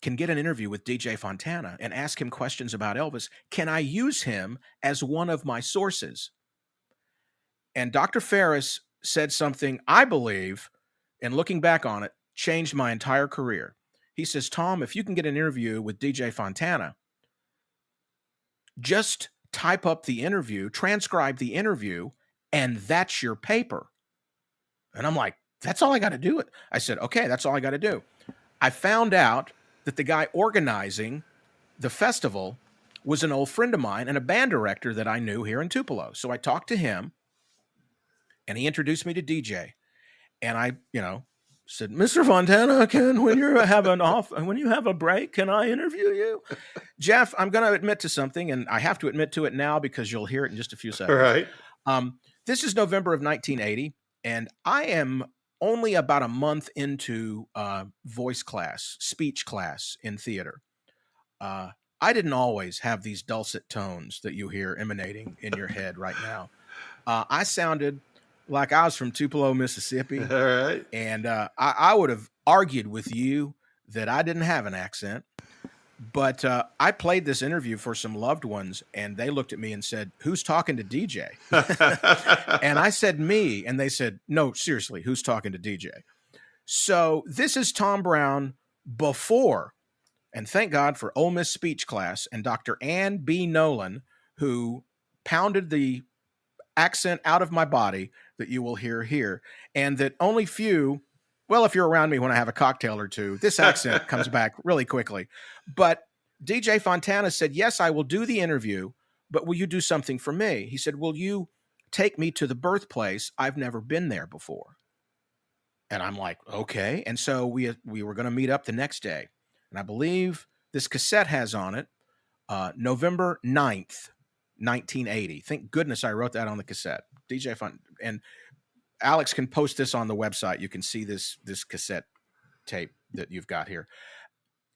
can get an interview with DJ Fontana and ask him questions about Elvis, can I use him as one of my sources?" And Dr. Ferris said something I believe, and looking back on it, changed my entire career. He says, "Tom, if you can get an interview with DJ Fontana, just type up the interview, transcribe the interview, and that's your paper." And I'm like, "That's all I got to do?" I said, "Okay, that's all I got to do." I found out that the guy organizing the festival was an old friend of mine and a band director that I knew here in Tupelo. So I talked to him, and he introduced me to DJ. And I, said, "Mr. Fontana, when you have a break, can I interview you?" Jeff, I'm going to admit to something, and I have to admit to it now because you'll hear it in just a few seconds. All right. This is November of 1980, and I am only about a month into voice class, speech class in theater. I didn't always have these dulcet tones that you hear emanating in your head right now. I sounded like I was from Tupelo, Mississippi. All right. And I would have argued with you that I didn't have an accent. But I played this interview for some loved ones, and they looked at me and said, "Who's talking to DJ?" And I said, "Me." And they said, "No, seriously, who's talking to DJ?" So this is Tom Brown before, and thank God for Ole Miss speech class and Dr. Ann B. Nolan, who pounded the accent out of my body that you will hear here, and that only few, well, if you're around me when I have a cocktail or two, this accent comes back really quickly. But DJ Fontana said, yes, I will do the interview, but will you do something for me? He said, will you take me to the birthplace? I've never been there before. And I'm like, okay. And so we were going to meet up the next day. And I believe this cassette has on it November 9th, 1980. Thank goodness I wrote that on the cassette. DJ Fun. And Alex can post this on the website. You can see this cassette tape that you've got here.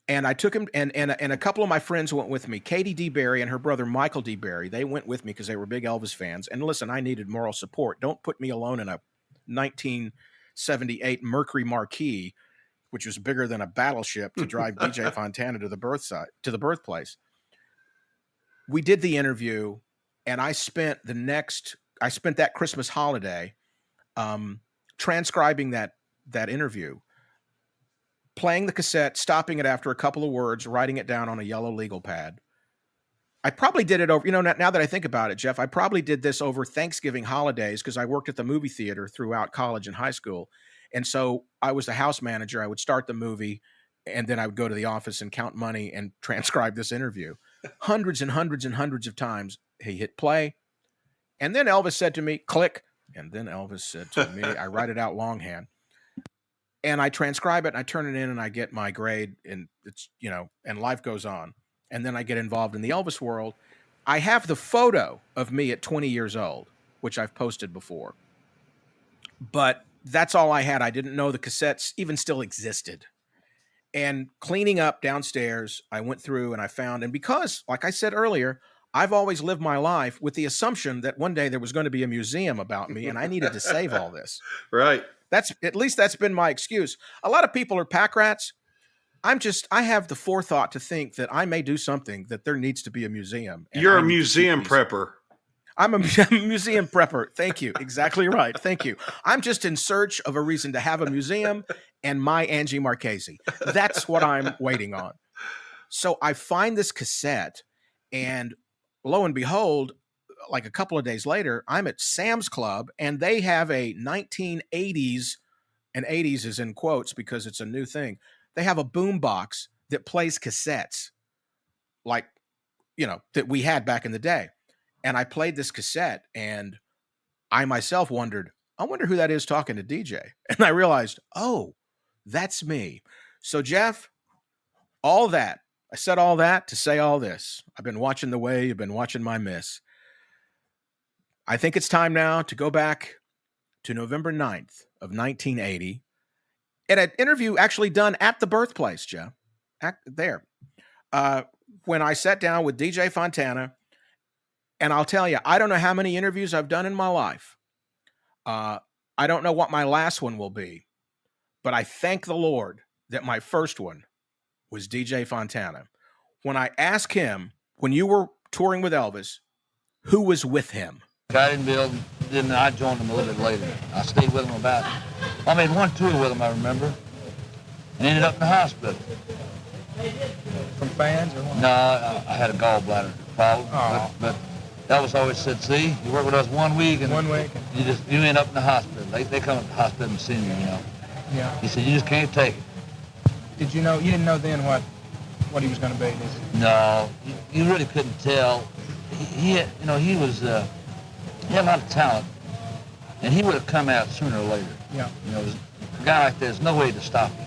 And I took him, and a couple of my friends went with me. Katie D. Berry and her brother Michael D. Berry. They went with me because they were big Elvis fans. And listen, I needed moral support. Don't put me alone in a 1978 Mercury Marquis, which was bigger than a battleship, to drive DJ Fontana to the birthplace. We did the interview, and I spent that Christmas holiday transcribing that interview, playing the cassette, stopping it after a couple of words, writing it down on a yellow legal pad. I probably did it over, now that I think about it, Jeff, I probably did this over Thanksgiving holidays because I worked at the movie theater throughout college and high school. And so I was the house manager. I would start the movie, and then I would go to the office and count money and transcribe this interview. Hundreds and hundreds and hundreds of times he hit play. And then Elvis said to me, click. And then Elvis said to me, I write it out longhand. And I transcribe it, and I turn it in, and I get my grade, and it's, and life goes on. And then I get involved in the Elvis world. I have the photo of me at 20 years old, which I've posted before. But that's all I had. I didn't know the cassettes even still existed. And cleaning up downstairs, I went through and I found, and because, like I said earlier, I've always lived my life with the assumption that one day there was going to be a museum about me, and I needed to save all this. Right. At least that's been my excuse. A lot of people are pack rats. I have the forethought to think that I may do something that there needs to be a museum. You're a museum prepper. I'm a museum prepper. Thank you. Exactly right. Thank you. I'm just in search of a reason to have a museum and my Angie Marchese. That's what I'm waiting on. So I find this cassette, and lo and behold, like a couple of days later, I'm at Sam's Club, and they have a 1980s, and 80s is in quotes because it's a new thing. They have a boom box that plays cassettes like, that we had back in the day. And I played this cassette, and I myself wondered, I wonder who that is talking to DJ. And I realized, oh, that's me. So Jeff, I said all that to say all this. I've been watching the way you've been watching my miss. I think it's time now to go back to November 9th of 1980 at an interview actually done at the birthplace, Jeff, there. When I sat down with DJ Fontana, and I'll tell you, I don't know how many interviews I've done in my life. I don't know what my last one will be, but I thank the Lord that my first one was DJ Fontana. When I asked him, when you were touring with Elvis, who was with him? I joined him a little bit later. I stayed with him I made one tour with him, I remember, and ended up in the hospital. From fans or what? No, I had a gallbladder problem, but Elvis always said, see, you work with us 1 week, and you end up in the hospital. They come to the hospital and see me, Yeah. He said, you just can't take it. Did you didn't know then what he was going to be, did you? No, you really couldn't tell. He had a lot of talent, and he would have come out sooner or later. Yeah. A guy like that, there's no way to stop him.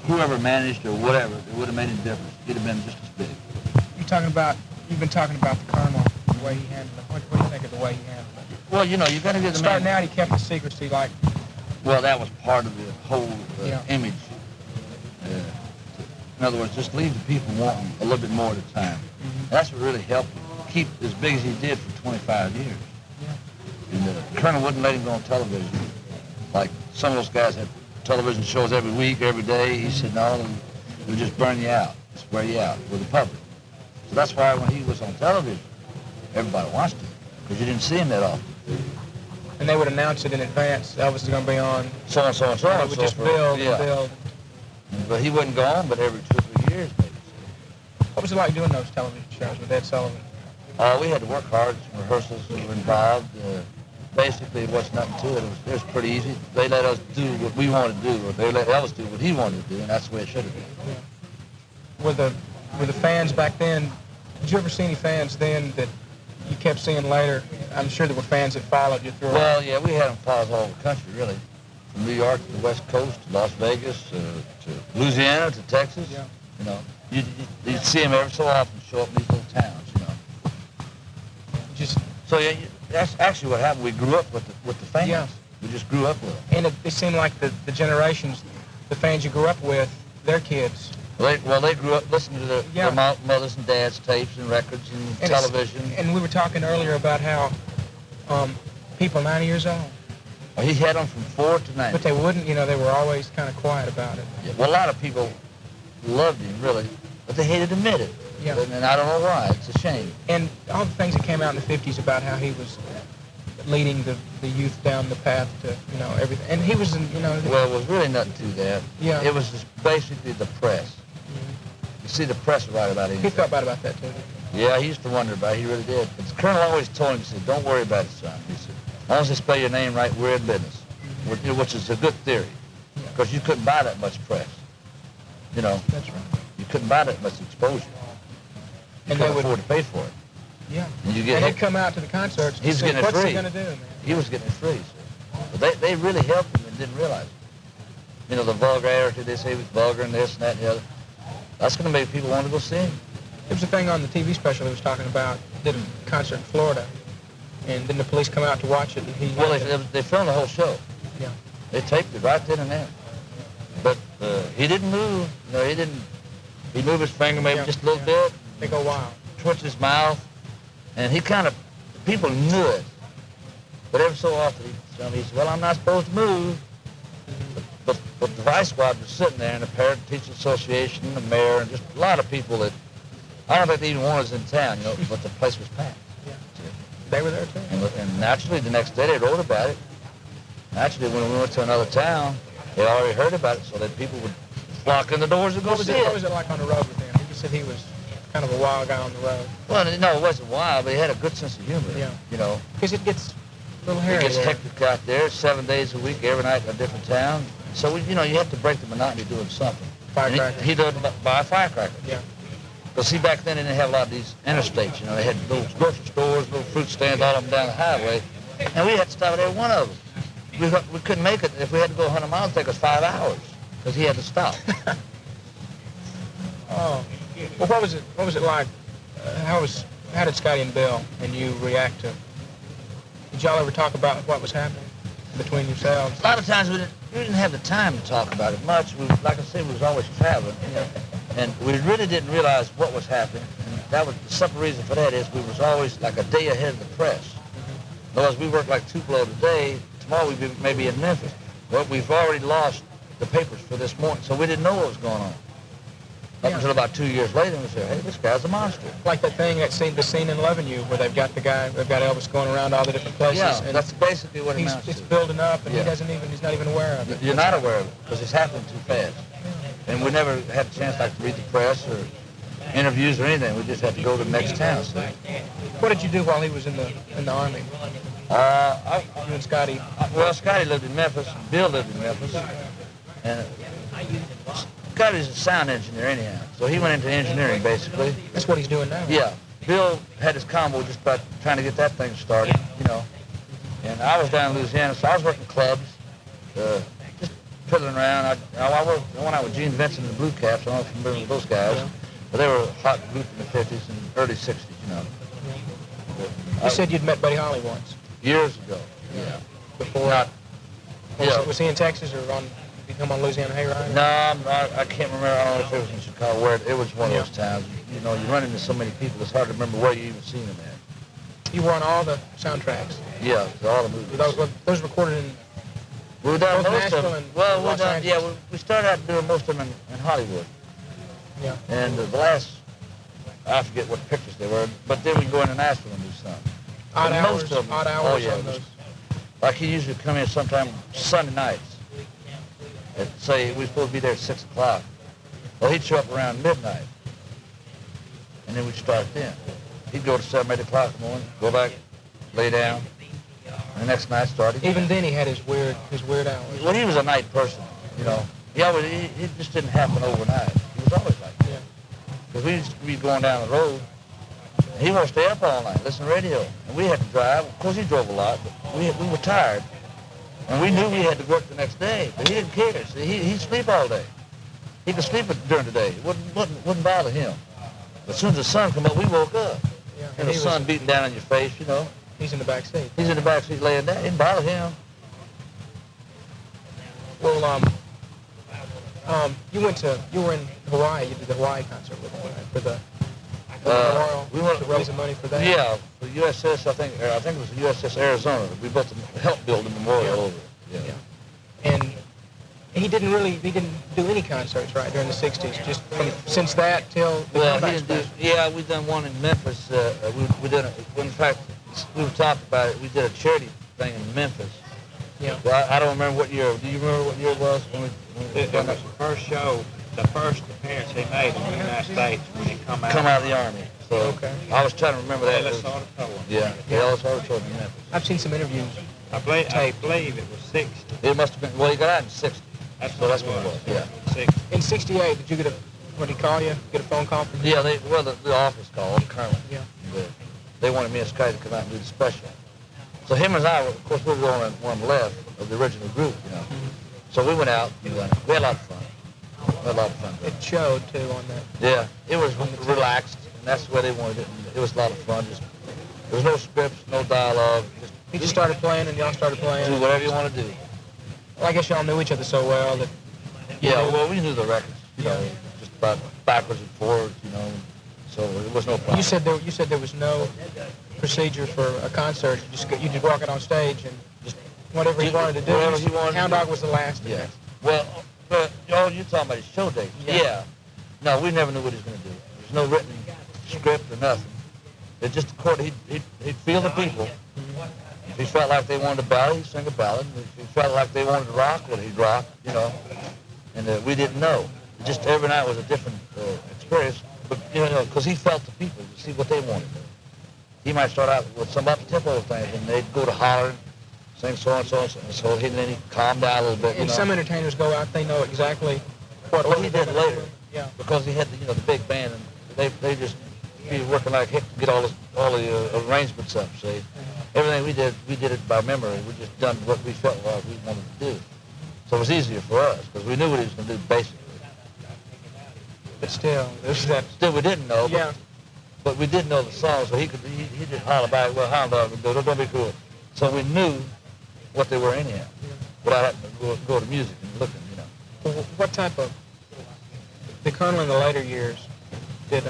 Whoever managed or whatever, it would have made a difference. He'd have been just as big. You've been talking about the Colonel, the way he handled it. What do you think of the way he handled it? Well, you got to get the Starting out, he kept the secrecy like... Well, that was part of the whole image. In other words, just leave the people wanting a little bit more at a time. Mm-hmm. That's what really helped him keep as big as he did for 25 years. Yeah. And the Colonel wouldn't let him go on television. Like some of those guys had television shows every week, every day. He said, no, it would just burn you out, just wear you out with the public. So that's why when he was on television, everybody watched him, because you didn't see him that often. And they would announce it in advance, Elvis is going to be on. So and so and so. And it would just build and build. But he wouldn't go on but every 2 or 3 years, maybe. What was it like doing those television shows with Ed Sullivan? We had to work hard. Rehearsals were involved. Basically, it was nothing to it. It was pretty easy. They let us do what we wanted to do, or they let Elvis do what he wanted to do, and that's the way it should have been. Yeah. Were the fans back then, did you ever see any fans then that you kept seeing later? I'm sure there were fans that followed you through. Well, yeah, we had them follow us all over the country, really. From New York to the West Coast, to Las Vegas, to Louisiana, to Texas. Yeah. You know, you'd see them every so often show up in these little towns, you know. So yeah, that's actually what happened. We grew up with the fans. Yeah. We just grew up with them. And it seemed like the generations, the fans you grew up with, their kids. Well, they grew up listening to their mothers and dads' tapes and records and television. And we were talking earlier about how people 90 years old. Well, he had them from 4 to 90. But they wouldn't, you know, they were always kind of quiet about it. Yeah, well, a lot of people loved him, really, but they hated to admit it. Yeah. And I don't know why. It's a shame. And all the things that came out in the 50s about how he was leading the youth down the path to, you know, everything. And he was, you know... Well, it was really nothing to that. Yeah. It was just basically the press. Mm-hmm. You see, the press would write about it. He felt bad about that, too. Yeah, he used to wonder about it. He really did. But the Colonel always told him, he said, don't worry about it, son. He said, as long as they spell your name right, we're in business. Mm-hmm. Which is a good theory. Because you couldn't buy that much press. You know? That's right. You couldn't buy that much exposure. You couldn't afford to pay for it. Yeah. And they'd come out to the concerts. He was getting it free. What's he going to do, man? He was getting it free. So. But they really helped him and didn't realize it. You know, the vulgarity, they say he was vulgar and this and that and the other. That's going to make people want to go see him. There was a thing on the TV special he was talking about, did a concert in Florida. And then the police come out to watch it. And well, they filmed the whole show. Yeah. They taped it right then and there. But he didn't move. You know, he'd move his finger maybe just a little bit. They go wild. Twitch his mouth. And he kind of, people knew it. But every so often he said, well, I'm not supposed to move. But the vice squad was sitting there, and the Parent Teacher Association, and the mayor, and just a lot of people that, I don't think they even wanted us in town, you know, but the place was packed. Yeah. They were there too. And naturally, the next day they wrote about it. Naturally, when we went to another town, they already heard about it, so that people would flock in the doors and go see it. What was it like on the road with him? He said he was kind of a wild guy on the road. Well, no, it wasn't wild, but he had a good sense of humor. Yeah. You know. Because it gets a little hairy. It gets hectic out there, 7 days a week, every night in a different town. So, you know, you have to break the monotony doing something. Firecracker. He did buy a firecracker. Yeah. Because, see, back then they didn't have a lot of these interstates. You know, they had little grocery stores, little fruit stands all up and down the highway. And we had to stop at every one of them. We couldn't make it. If we had to go 100 miles, it'd take us 5 hours. Because he had to stop. Oh. Well, what was it like? How did Scotty and Bill and you react to? Did y'all ever talk about what was happening between yourselves? A lot of times we didn't have the time to talk about it much. Like I said, we was always traveling, and we really didn't realize what was happening. And that was the simple reason for that is we was always like a day ahead of the press. Otherwise, we worked like Tupelo today. Tomorrow we'd be maybe in Memphis. Well, we've already lost the papers for this morning, so we didn't know what was going on. Up until about 2 years later, we said, hey, this guy's a monster. Like that thing, the scene in Loving You, where they've got Elvis going around all the different places. Yeah, and that's basically what it amounts to. It's building up, and he's not even aware of it. You're not aware of it, because it's happening too fast. And we never had a chance like to read the press or interviews or anything. We just had to go to the next town. So. What did you do while he was in the Army? You and Scotty? Well, Scotty lived in Memphis. Bill lived in Memphis. And Scotty's a sound engineer anyhow, so he went into engineering basically. That's what he's doing now. Yeah. Bill had his combo just about trying to get that thing started, you know. And I was down in Louisiana, so I was working clubs, just piddling around. I went out with Gene Vincent and the Blue Caps. I don't know if you remember those guys, but they were a hot group in the 50s and early 60s, you know. You said you'd met Buddy Holly once. Years ago, yeah. Before? Was he in Texas or come on Louisiana Hayride? No, I can't remember. I don't know if it was in Chicago. Where it was one of those towns. You know, you run into so many people, it's hard to remember where you even seen them at. You were on all the soundtracks? Yeah, all the movies. Those recorded in we were done both most Nashville of them. and Well, Los Angeles? we started out doing most of them in Hollywood. Yeah. And the last, I forget what pictures they were, but then we go into Nashville and do some. Odd hours? Most of them, Odd hours? Oh, yeah. Like he usually come in sometime Sunday nights. Say we're supposed to be there at 6 o'clock. Well, he'd show up around midnight, and then we'd start then. He'd go to 7, 8 o'clock in the morning, go back, lay down, and the next night started. Even then, he had his weird hours. Well, he was a night person, you know. It just didn't happen overnight. He was always like that. Yeah. Because we used to be going down the road, and he wanted to stay up all night, listen to radio. And we had to drive. Of course, he drove a lot, but we were tired. And we knew we had to work the next day, but he didn't care. See, he'd sleep all day. He could sleep during the day. It wouldn't bother him. But as soon as the sun come up, we woke up. Yeah. And the sun beating down on your face, you know. He's in the back seat. He's in the back seat laying down. It didn't bother him. Well, you were in Hawaii. You did the Hawaii concert with him, right? For the memorial. We went to raise the money for that. Yeah, for USS. I think it was the USS Arizona. We built helped build the memorial over it. Yeah. And he didn't do any concerts right during the '60s. Just since that till the comeback special. We done one in Memphis. We did in fact we talked about it. We did a charity thing in Memphis. Yeah. Well, I don't remember what year. Do you remember what year it was? It was the first show, the first appearance he made in the United States when he come out of the Army. So okay. I was trying to remember that. Ellis Auditorium. Yeah, the Ellis Auditorium in Memphis. I've seen some interviews. I believe it was 60. It must have been. Well, he got out in 60. That's what it was. Yeah. 60. In '68, did you get when he called you? Get a phone call from him? Yeah, the office called, the colonel. Yeah. They wanted me and Scotty to come out and do the special. So him and I, of course, we were on one left of the original group, you know. Mm-hmm. So we went out. We had a lot of fun. It showed too on that. Yeah, it was relaxed, and that's the way they wanted it. And it was a lot of fun. There was no scripts, no dialogue. He just started playing, and y'all started playing. Do whatever you want to do. Well, I guess y'all knew each other so well that. Yeah, well, we knew the records, you know, just about backwards and forwards, you know. So it was no problem. You said there was no procedure for a concert. You just walk it on stage and just whatever he wanted to do. Whatever he wanted Hound Dog was the last. Yeah. Well, you're talking about his show date. Yeah. No, we never knew what he was going to do. There's no written script or nothing. It just he'd feel the people. If he felt like they wanted a ballad, he'd sing a ballad. If he felt like they wanted to rock, well, he'd rock, you know. And we didn't know. Just every night was a different experience. But, you know, because he felt the people to see what they wanted. He might start out with some up-tempo things, and they'd go to holler, sing so-and-so, and so then he'd calm down a little bit, you know. Some entertainers go out, they know exactly what he did later. Yeah. Because he had, the big band, and they just be working like heck to get all the arrangements up, see. Everything we did it by memory. We just done what we felt like we wanted to do. So it was easier for us, because we knew what he was going to do, basically. But still, there's that. Still, we didn't know. Yeah. But we did know the song, so he did holler back, well, Hound Dog would do, don't be cool. So we knew what they were anyhow, without having to go to music and looking, you know. Well, what type of, the Colonel in the later years, did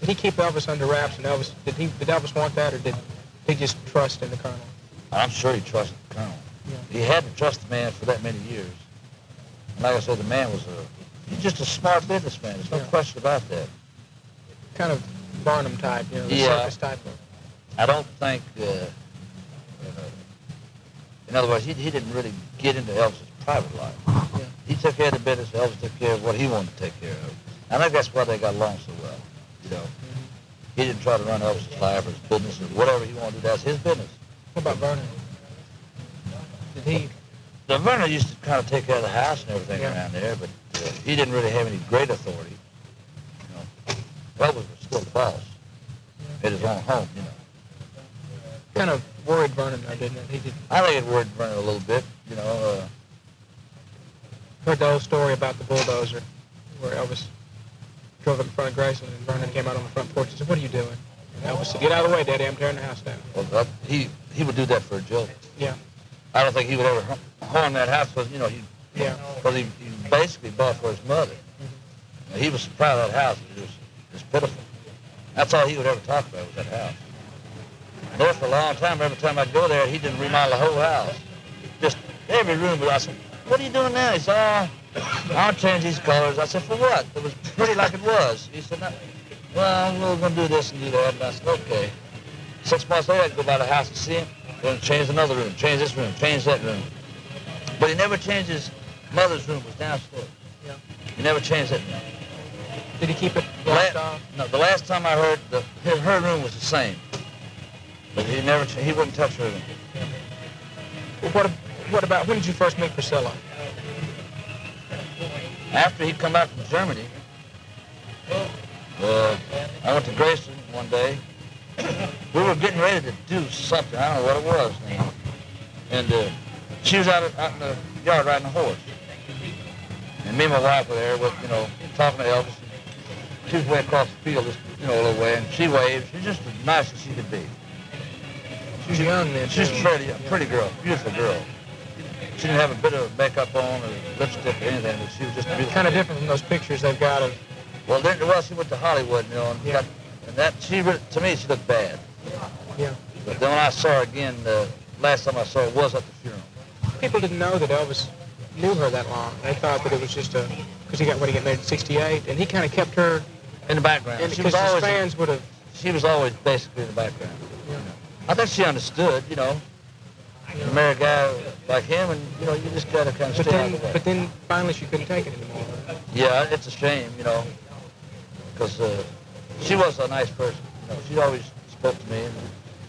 he keep Elvis under wraps, and did Elvis want that, or did he just trust in the Colonel? I'm sure he trusted the Colonel. Yeah. He had to trust the man for that many years. And like I said, the man was he's just a smart businessman. There's no question about that. Kind of Barnum type, the circus type of. I don't think, in other words, he didn't really get into Elvis's private life. Yeah. He took care of the business. Elvis took care of what he wanted to take care of. I think that's why they got along so well, you know. Mm-hmm. He didn't try to run Elvis's life or his business or whatever he wanted to do. That's his business. What about Vernon? Did he? Vernon used to kind of take care of the house and everything around there, but he didn't really have any great authority. You know, Elvis was still the boss at his own home, you know. Kind of worried Vernon, though, didn't it? I think it worried Vernon a little bit, you know. Heard the old story about the bulldozer, where Elvis drove up in front of Graceland, and Vernon came out on the front porch and said, "What are you doing?" And Elvis said, "Get out of the way, Daddy. I'm tearing the house down." Well, he would do that for a joke. Yeah. I don't think he would ever harm that house because, you know, because he basically bought for his mother. Mm-hmm. He was proud of that house. It was pitiful. That's all he would ever talk about was that house. And there for a long time, every time I'd go there, he didn't remodel the whole house. Just every room. But I said, "What are you doing now?" He said, "I'll change these colors." I said, "For what?" It was pretty like it was. He said, "Well, we're going to do this and do that." And I said, "Okay." 6 months later, I'd go by the house and see him. Going to change another room, change this room, change that room. But he never changed his mother's room, was downstairs. Yeah. He never changed that room. Did he keep it locked off? No, the last time I heard, her room was the same. But he wouldn't touch her room. Well, what about, when did you first meet Priscilla? After he'd come back from Germany, I went to Graceland one day. We were getting ready to do something. I don't know what it was now. And she was out in the yard riding a horse. And me and my wife were there with, talking to Elvis. She was way across the field, a little way, and she waved. She's just as nice as she could be. She was young then. She's a pretty girl, beautiful girl. She didn't have a bit of makeup on or lipstick or anything, but she was just beautiful. Kind of different from those pictures they've got of... Well, she went to Hollywood, and to me, she looked bad. Yeah. But then when I saw her again, last time I saw her was at the funeral. People didn't know that Elvis knew her that long. They thought that it was just because he got married in '68, and he kind of kept her in the background. Because his fans would have. She was always basically in the background. Yeah. I think she understood, You marry a guy like him, and you just gotta kind of stay out of the way. But then finally she couldn't take it anymore. Right? Yeah, it's a shame, because she was a nice person. She always spoke to me, and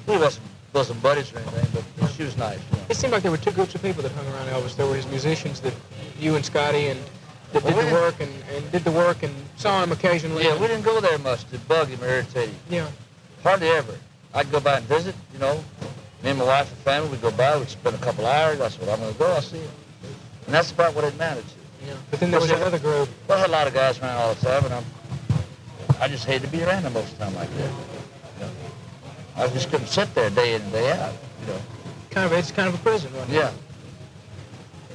we wasn't buddies or anything, but she was nice. It seemed like there were two groups of people that hung around Elvis. There were his musicians, that you and Scotty, and that did the work and saw him occasionally. Yeah, we didn't go there much to bug him or irritate him. Yeah. Hardly ever. I'd go by and visit, Me and my wife and family, we'd go by, we'd spend a couple hours. I said, well, I'm going to go, I'll see you. And that's about what it amounted to. Yeah. But then there was another group. Well, I had a lot of guys around all the time, and I just hated to be around them most of the time like that. I just couldn't sit there day in and day out, It's kind of a prison, wasn't it?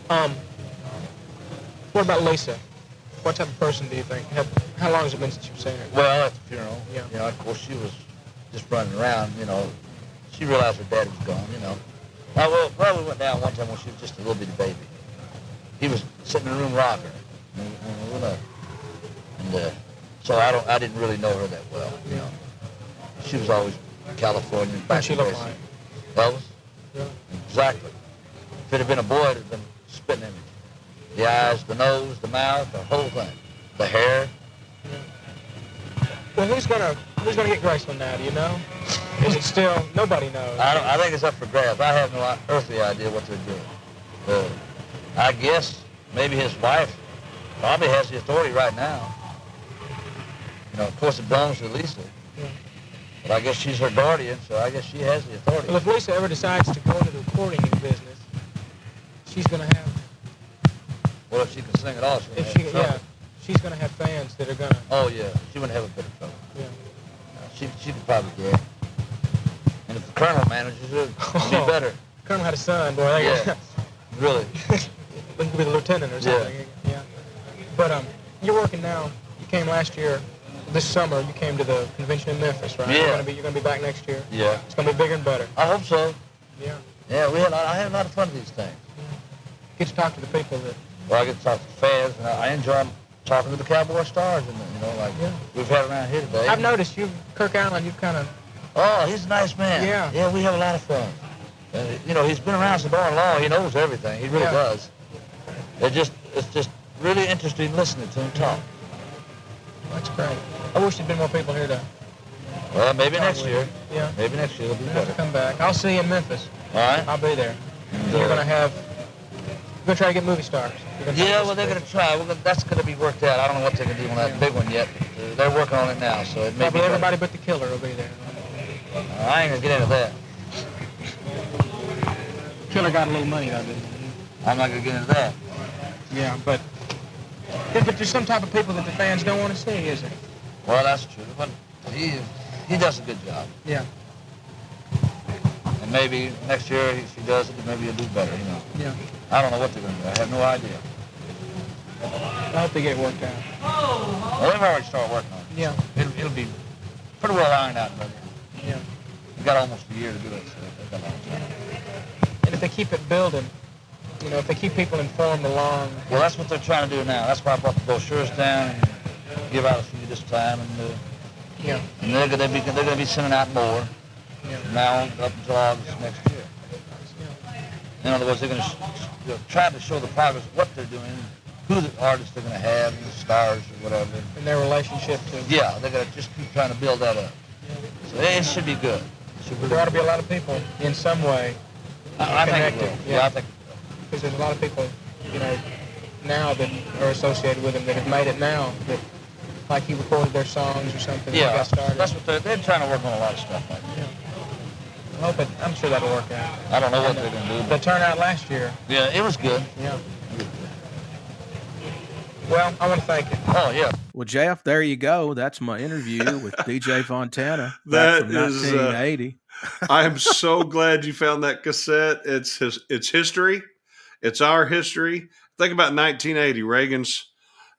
Yeah. What about Lisa? What type of person do you think? How long has it been since you've seen her? Well, at the funeral. Yeah. Of course, she was just running around, She realized her dad was gone, Well, we went down one time when she was just a little bitty baby. He was sitting in the room rocking her. And so I didn't really know her that well, She was always Californian. What'd she look like? Elvis? Yeah. Exactly. If it had been a boy, it would have been spitting image. The eyes, the nose, the mouth, the whole thing. The hair. Yeah. Well, who's gonna get Graceland now? Do you know? Is it still nobody knows? I think it's up for grabs. I have no earthly idea what they're doing. I guess maybe his wife probably has the authority right now. Of course it belongs to Lisa. Yeah. But I guess she's her guardian, so I guess she has the authority. Well, if Lisa ever decides to go into the recording business, she's gonna have. Well, if she can sing at all, she's gonna have fans that are gonna. Oh yeah, she wouldn't have a bit of trouble. Yeah. She could probably get it. And if the Colonel manages it, it'd be better. Colonel had a son, boy. Yeah. Really. He could be the lieutenant or something. Yeah. But you're working now. You came last year. This summer, you came to the convention in Memphis, right? Yeah. You're gonna be back next year. Yeah. It's gonna be bigger and better. I hope so. Yeah. Yeah, I had a lot of fun with these things. Get to talk to the people that. Well, I get to talk to the fans, and I enjoy talking to the Cowboy stars, and we've had around here today. I've noticed Kirk Allen, you've kind of. Oh, he's a nice man. Yeah. Yeah, we have a lot of fun. And, he's been around so darn long. He knows everything. He really does. It's just really interesting listening to him talk. That's great. I wish there'd been more people here to. Well, maybe next year. Yeah. Maybe next year it'll be You'll have better. to come back. I'll see you in Memphis. All right. I'll be there. You're gonna try to get movie stars. Yeah, well, they're gonna try. That's gonna be worked out. I don't know what they're gonna do on that big one yet. They're working on it now, so it may Probably be everybody but the killer will be there. I ain't gonna get into that. Killer got a little money out of it. I'm not gonna get into that. Yeah, but there's some type of people that the fans don't want to see, is there? Well, that's true, but he does a good job. Yeah. And maybe next year, if he does it, maybe he'll do better, Yeah. I don't know what they're gonna do. I have no idea. I hope they get it worked out. Well, they've already started working on it. Yeah. So it'll be pretty well ironed out by then. Yeah. We've got almost a year to do it, so they've got a long time. And if they keep it building, if they keep people informed along. Well, that's what they're trying to do now. That's why I brought the brochures down and give out a few this time, and they're gonna be sending out more from now on up until August next year. In other words, they're gonna try to show the progress of what they're doing, who the artists they're going to have, and the stars or whatever. And their relationship to. Yeah, they're going to just keep trying to build that up. So it should be good. There ought to be a lot of people in some way I connected. think it will. Yeah, I think it will. Because there's a lot of people, now that are associated with him that have made it now. That, like he recorded their songs or something. Yeah, got started. that's what they're trying to work on a lot of stuff like that. Yeah. I'm sure that'll work out. I don't know what they're going to do. The turnout last year. Yeah, it was good. Yeah. Well, I want to thank you. Oh, yeah. Well, Jeff, there you go. That's my interview with DJ Fontana. That from is 1980. I am so glad you found that cassette. It's history. It's our history. Think about 1980. Reagan's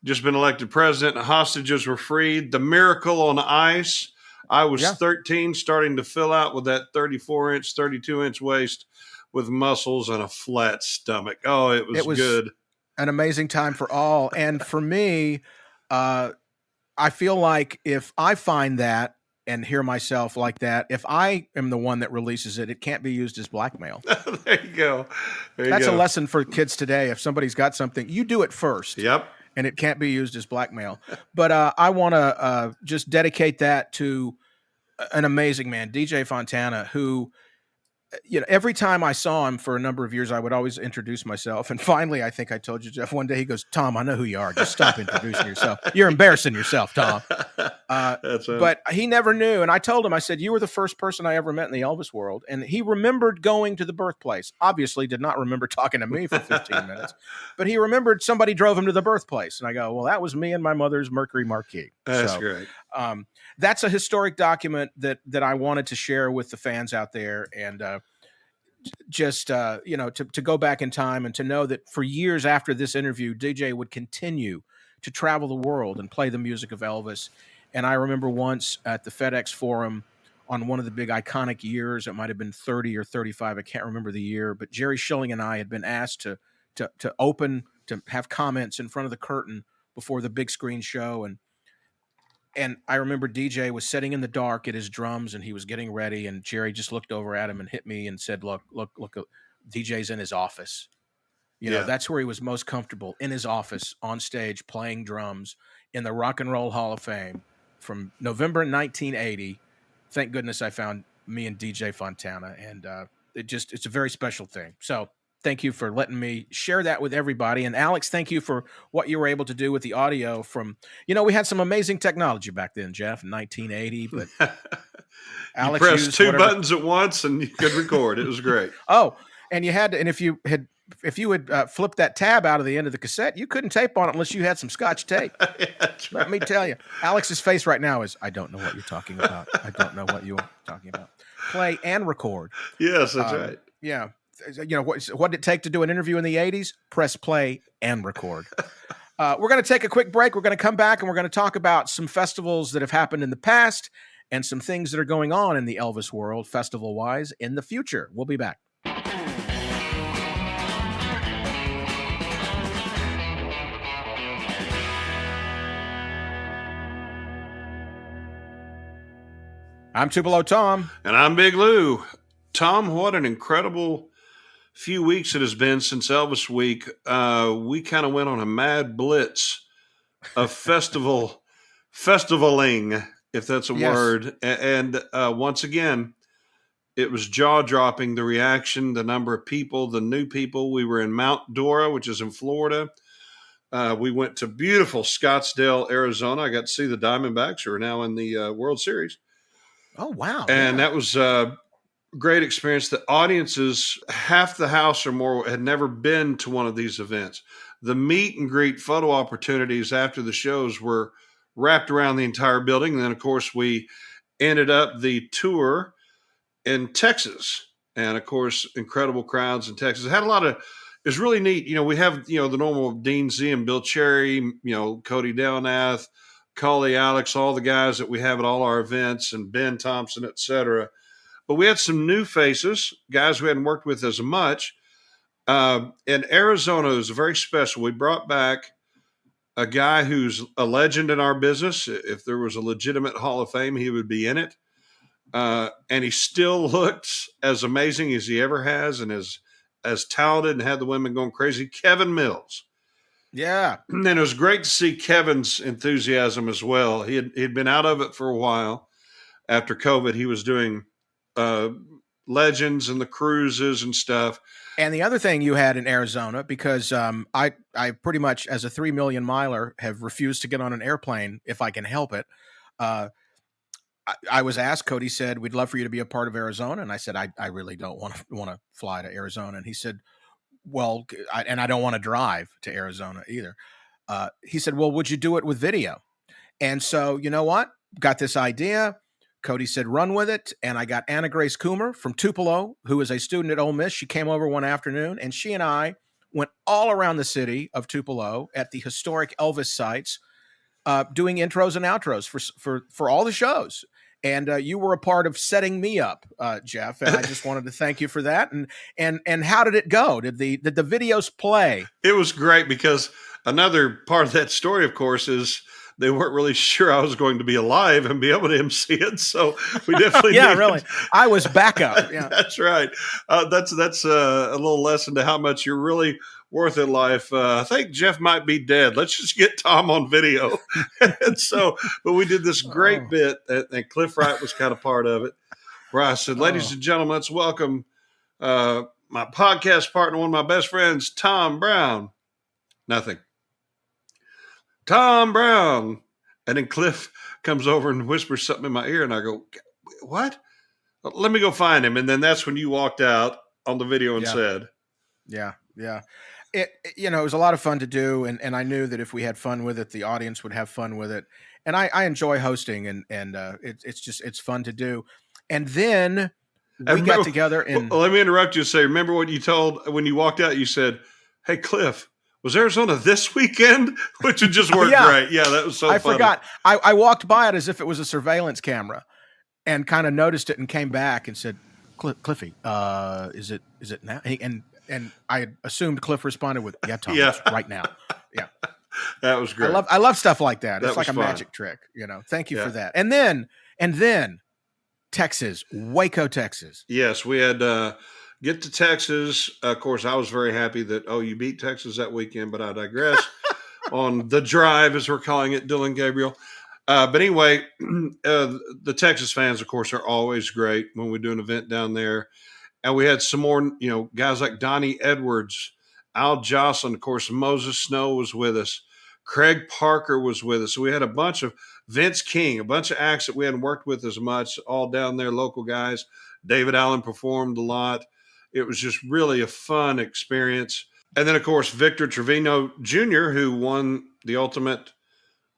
just been elected president. Hostages were freed. The miracle on ice. I was 13, starting to fill out with that 34-inch, 32-inch waist with muscles and a flat stomach. Oh, it was good. An amazing time for all. And for me, I feel like if I find that and hear myself like that, if I am the one that releases it, it can't be used as blackmail. There you go. That's a lesson for kids today. If somebody's got something, you do it first. Yep. And it can't be used as blackmail. But I want to just dedicate that to an amazing man, DJ Fontana, who, every time I saw him for a number of years, I would always introduce myself. And finally, I think I told you, Jeff, one day he goes, "Tom, I know who you are. Just stop introducing yourself. You're embarrassing yourself, Tom." But he never knew. And I told him, I said, "You were the first person I ever met in the Elvis world." And he remembered going to the birthplace. Obviously did not remember talking to me for 15 minutes, but he remembered somebody drove him to the birthplace. And I go, "Well, that was me and my mother's Mercury Marquis." That's great. That's a historic document that I wanted to share with the fans out there. And, to go back in time and to know that for years after this interview, DJ would continue to travel the world and play the music of Elvis. And I remember once at the FedEx Forum on one of the big iconic years, it might have been 30 or 35, I can't remember the year, but Jerry Schilling and I had been asked to have comments in front of the curtain before the big screen show. And I remember DJ was sitting in the dark at his drums and he was getting ready. And Jerry just looked over at him and hit me and said, look, DJ's in his office. That's where he was most comfortable, in his office on stage playing drums in the Rock and Roll Hall of Fame from November 1980. Thank goodness I found me and DJ Fontana. And it's a very special thing. So thank you for letting me share that with everybody. And Alex, thank you for what you were able to do with the audio from, we had some amazing technology back then, Jeff, in 1980, but Alex you pressed two buttons at once and you could record. It was great. Oh, and you had to, and if you had flipped that tab out of the end of the cassette, you couldn't tape on it unless you had some Scotch tape. Let me tell you, Alex's face right now is, I don't know what you're talking about. I don't know what you're talking about. Play and record. Yes, that's right. Yeah. What did it take to do an interview in the 80s? Press play and record. We're going to take a quick break. We're going to come back and we're going to talk about some festivals that have happened in the past and some things that are going on in the Elvis world, festival-wise, in the future. We'll be back. I'm Tupelo Tom. And I'm Big Lou. Tom, what an incredible few weeks it has been since Elvis Week. We kind of went on a mad blitz of festivaling, if that's a word. And once again, it was jaw-dropping, the reaction, the number of people, the new people. We were in Mount Dora, which is in Florida. We went to beautiful Scottsdale, Arizona. I got to see the Diamondbacks, who are now in the World Series. Oh, wow. And that was great experience. The audiences, half the house or more, had never been to one of these events. The meet and greet photo opportunities after the shows were wrapped around the entire building. And then, of course, we ended up the tour in Texas. And, of course, incredible crowds in Texas. It had a lot of – it's really neat. We have, the normal Dean Z and Bill Cherry, Cody Delnath, Coley Alex, all the guys that we have at all our events, and Ben Thompson, et cetera. But we had some new faces, guys we hadn't worked with as much. And Arizona is very special. We brought back a guy who's a legend in our business. If there was a legitimate Hall of Fame, he would be in it. And he still looks as amazing as he ever has, and as talented, and had the women going crazy. Kevin Mills. Yeah. And it was great to see Kevin's enthusiasm as well. He'd been out of it for a while. After COVID, he was doing Legends and the cruises and stuff. And the other thing you had in Arizona, because I pretty much, as a 3 million miler, have refused to get on an airplane if I can help it. I was asked, Cody said, we'd love for you to be a part of Arizona. And I said, I really don't want to fly to Arizona. And he said, well, I don't want to drive to Arizona either. He said, well, would you do it with video? And so, you know what? Got this idea. Cody said, run with it. And I got Anna Grace Coomer from Tupelo, who is a student at Ole Miss. She came over one afternoon, and she and I went all around the city of Tupelo at the historic Elvis sites, doing intros and outros for all the shows. And you were a part of setting me up, Jeff. And I just wanted to thank you for that. And how did it go? Did the videos play? It was great, because another part of that story, of course, is they weren't really sure I was going to be alive and be able to MC it. So we definitely really. I was backup. Yeah. That's right. That's a little lesson to how much you're really worth in life. I think Jeff might be dead. Let's just get Tom on video. And so, but we did this great bit, and Cliff Wright was kind of part of it, where I said, ladies and gentlemen, let's welcome my podcast partner, one of my best friends, Tom Brown. Nothing. Tom Brown. And then Cliff comes over and whispers something in my ear, and I go, what? Let me go find him. And then that's when you walked out on the video and said. Yeah. It was a lot of fun to do. And I knew that if we had fun with it, the audience would have fun with it. And I enjoy hosting, and it's fun to do. And then we got together and let me interrupt you and say, remember what you told when you walked out? You said, hey, Cliff, was Arizona this weekend? Which would just work great. Yeah, that was so funny. I forgot. I walked by it as if it was a surveillance camera, and kind of noticed it and came back and said, Cliffy, is it now? And I assumed Cliff responded with, yeah, Tom, it's right now. Yeah. That was great. I love stuff like that. It's like a fun. magic trick, Thank you for that. And then Texas, Waco, Texas. Yes, we had get to Texas. Of course, I was very happy that you beat Texas that weekend, but I digress. On the drive, as we're calling it, Dylan Gabriel. But anyway, the Texas fans, of course, are always great when we do an event down there. And we had some more, guys like Donnie Edwards, Al Jocelyn, of course, Moses Snow was with us. Craig Parker was with us. So we had a bunch of Vince King, a bunch of acts that we hadn't worked with as much, all down there, local guys. David Allen performed a lot. It was just really a fun experience. And then, of course, Victor Trevino Jr., who won the Ultimate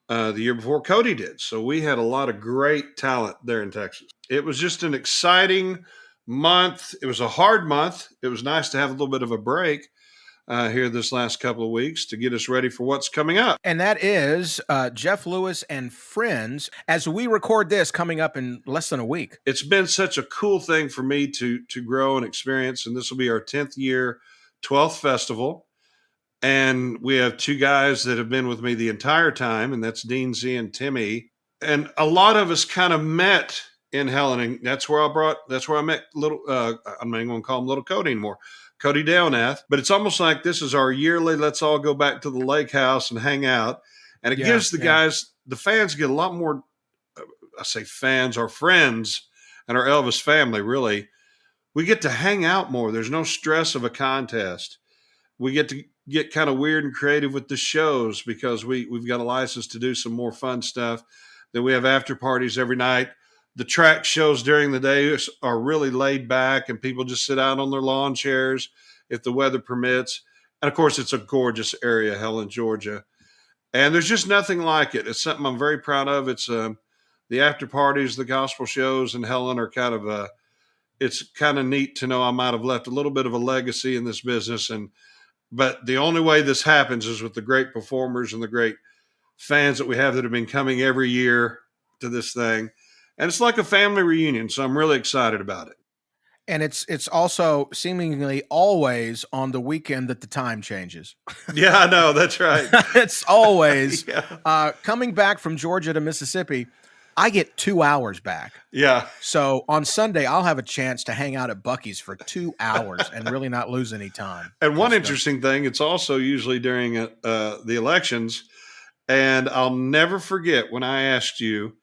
the year before Cody did. So we had a lot of great talent there in Texas. It was just an exciting month. It was a hard month. It was nice to have a little bit of a break here this last couple of weeks to get us ready for what's coming up. And that is Jeff Lewis and Friends, as we record this, coming up in less than a week. It's been such a cool thing for me to grow and experience, and this will be our 10th year, 12th festival. And we have two guys that have been with me the entire time, and that's Dean Z and Timmy. And a lot of us kind of met in Helen, and that's where I met little, I'm not even going to call him Little Cody anymore, Cody Downath. But it's almost like this is our yearly, let's all go back to the lake house and hang out. And it gives the guys, the fans get a lot more, I say fans, our friends and our Elvis family, really. We get to hang out more. There's no stress of a contest. We get to get kind of weird and creative with the shows because we've got a license to do some more fun stuff. Then we have after parties every night. The track shows during the day are really laid back, and people just sit out on their lawn chairs if the weather permits. And, of course, it's a gorgeous area, Helen, Georgia. And there's just nothing like it. It's something I'm very proud of. It's the after parties, the gospel shows in Helen are kind of it's kind of neat to know I might have left a little bit of a legacy in this business. But the only way this happens is with the great performers and the great fans that we have that have been coming every year to this thing. And it's like a family reunion, so I'm really excited about it. And it's also seemingly always on the weekend that the time changes. Yeah, I know. That's right. It's always coming back from Georgia to Mississippi. I get 2 hours back. Yeah. So on Sunday, I'll have a chance to hang out at Buc-ee's for 2 hours and really not lose any time. And one interesting thing, it's also usually during the elections. And I'll never forget when I asked you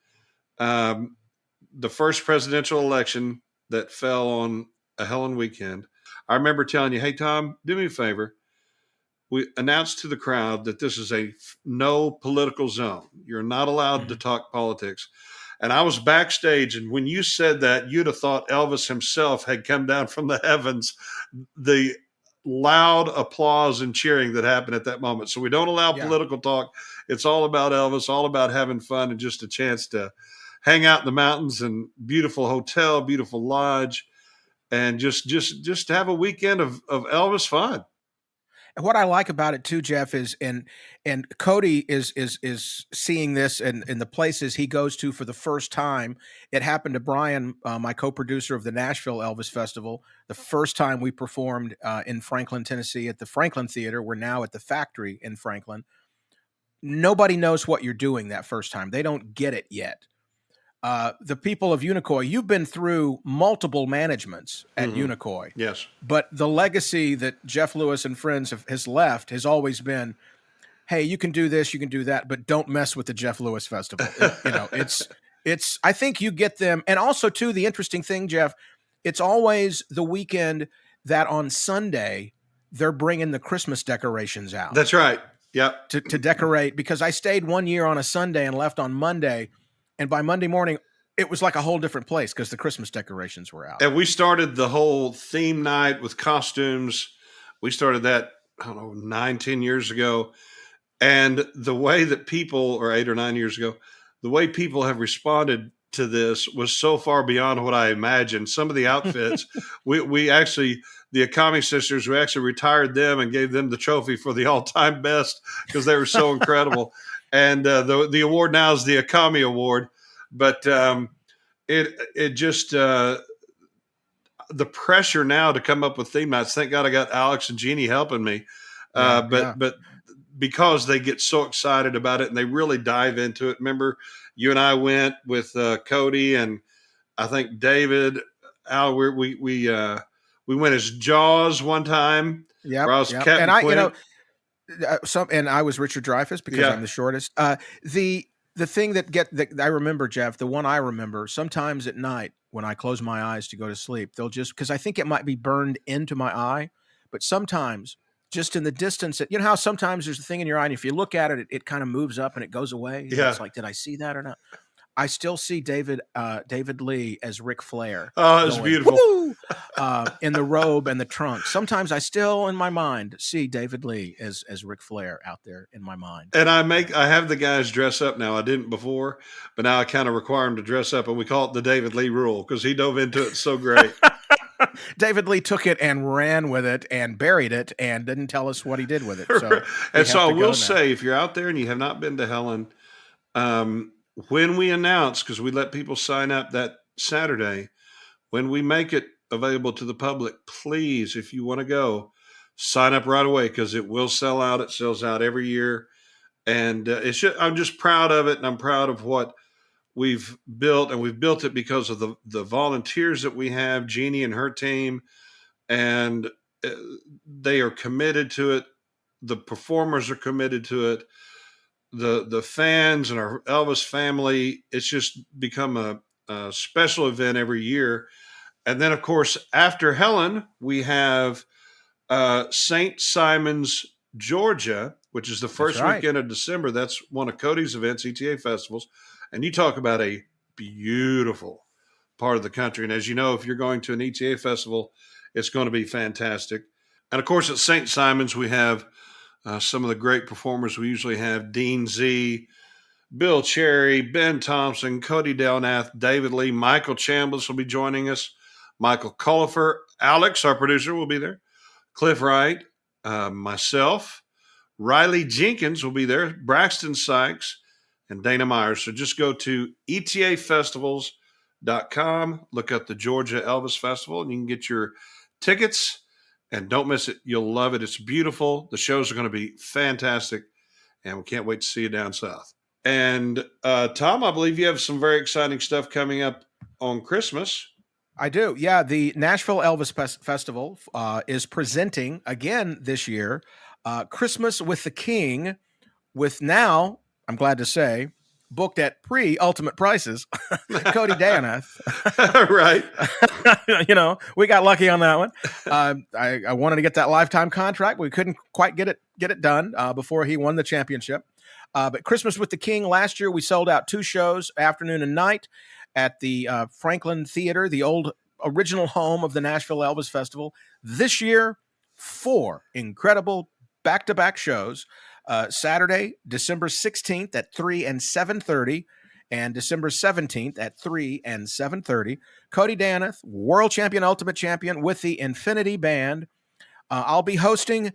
the first presidential election that fell on a Helen weekend. I remember telling you, hey, Tom, do me a favor. We announced to the crowd that this is a no political zone. You're not allowed to talk politics. And I was backstage, and when you said that, you'd have thought Elvis himself had come down from the heavens. The loud applause and cheering that happened at that moment. So we don't allow political talk. It's all about Elvis, all about having fun and just a chance to hang out in the mountains and beautiful hotel, beautiful lodge, and just have a weekend of Elvis fun. And what I like about it too, Jeff, is and Cody is seeing this in the places he goes to for the first time. It happened to Brian, my co-producer of the Nashville Elvis Festival. The first time we performed in Franklin, Tennessee at the Franklin Theater. We're now at the Factory in Franklin. Nobody knows what you're doing that first time. They don't get it yet. The people of Unicoi, you've been through multiple managements at Unicoi. Yes. But the legacy that Jeff Lewis and friends has left has always been, hey, you can do this, you can do that, but don't mess with the Jeff Lewis Festival. It's I think you get them. And also, too, the interesting thing, Jeff, it's always the weekend that on Sunday they're bringing the Christmas decorations out. That's right. Yep. To decorate, because I stayed one year on a Sunday and left on Monday. And by Monday morning, it was like a whole different place because the Christmas decorations were out. And we started the whole theme night with costumes. We started that, I don't know, 9-10 years ago. And the way that people, or 8 or 9 years ago, the way people have responded to this was so far beyond what I imagined. Some of the outfits, we actually, the Akami sisters, we actually retired them and gave them the trophy for the all-time best because they were so incredible. And the award now is the Akami Award, but it just the pressure now to come up with theme nights. Thank God I got Alex and Jeannie helping me, but because they get so excited about it and they really dive into it. Remember, you and I went with Cody and I think David. Al, we went as Jaws one time. Yeah, I was Captain Quint. And I was Richard Dreyfuss because I'm the shortest. The thing that I remember, Jeff, the one I remember, sometimes at night when I close my eyes to go to sleep, they'll just, because I think it might be burned into my eye, but sometimes just in the distance, you know how sometimes there's a thing in your eye, and if you look at it, it kind of moves up and it goes away. Yeah. It's like, did I see that or not? I still see David Lee as Ric Flair. Oh, it's beautiful. In the robe and the trunk. Sometimes I still, in my mind, see David Lee as Ric Flair out there in my mind. And I have the guys dress up now. I didn't before, but now I kind of require them to dress up, and we call it the David Lee rule because he dove into it so great. David Lee took it and ran with it and buried it and didn't tell us what he did with it. So I will say, if you're out there and you have not been to Helen, when we announce, because we let people sign up that Saturday, when we make it available to the public, please, if you want to go, sign up right away because it will sell out. It sells out every year. And I'm just proud of it, and I'm proud of what we've built, and we've built it because of the volunteers that we have, Jeannie and her team, and they are committed to it. The performers are committed to it. The fans and our Elvis family, it's just become a special event every year. And then, of course, after Helen, we have St. Simon's, Georgia, which is the first weekend of December. That's one of Cody's events, ETA festivals. And you talk about a beautiful part of the country. And as you know, if you're going to an ETA festival, it's going to be fantastic. And, of course, at St. Simon's, we have some of the great performers we usually have: Dean Z, Bill Cherry, Ben Thompson, Cody Delnath, David Lee, Michael Chambliss will be joining us, Michael Cullifer, Alex, our producer, will be there, Cliff Wright, myself, Riley Jenkins will be there, Braxton Sykes, and Dana Myers. So just go to etafestivals.com, look up the Georgia Elvis Festival, and you can get your tickets. And don't miss it. You'll love it. It's beautiful. The shows are going to be fantastic. And we can't wait to see you down south. And Tom, I believe you have some very exciting stuff coming up on Christmas. I do. Yeah, the Nashville Elvis Festival is presenting again this year Christmas with the King, with now, I'm glad to say, booked at pre-ultimate prices, Cody Danath. Right. We got lucky on that one. I wanted to get that lifetime contract. We couldn't quite get it done before he won the championship. But Christmas with the King, last year we sold out 2 shows, afternoon and night, at the Franklin Theater, the old original home of the Nashville Elvis Festival. This year, 4 incredible back-to-back shows. Saturday, December 16th at 3 and 7:30, and December 17th at 3 and 7:30. Cody Danath, world champion, ultimate champion, with the Infinity Band. I'll be hosting,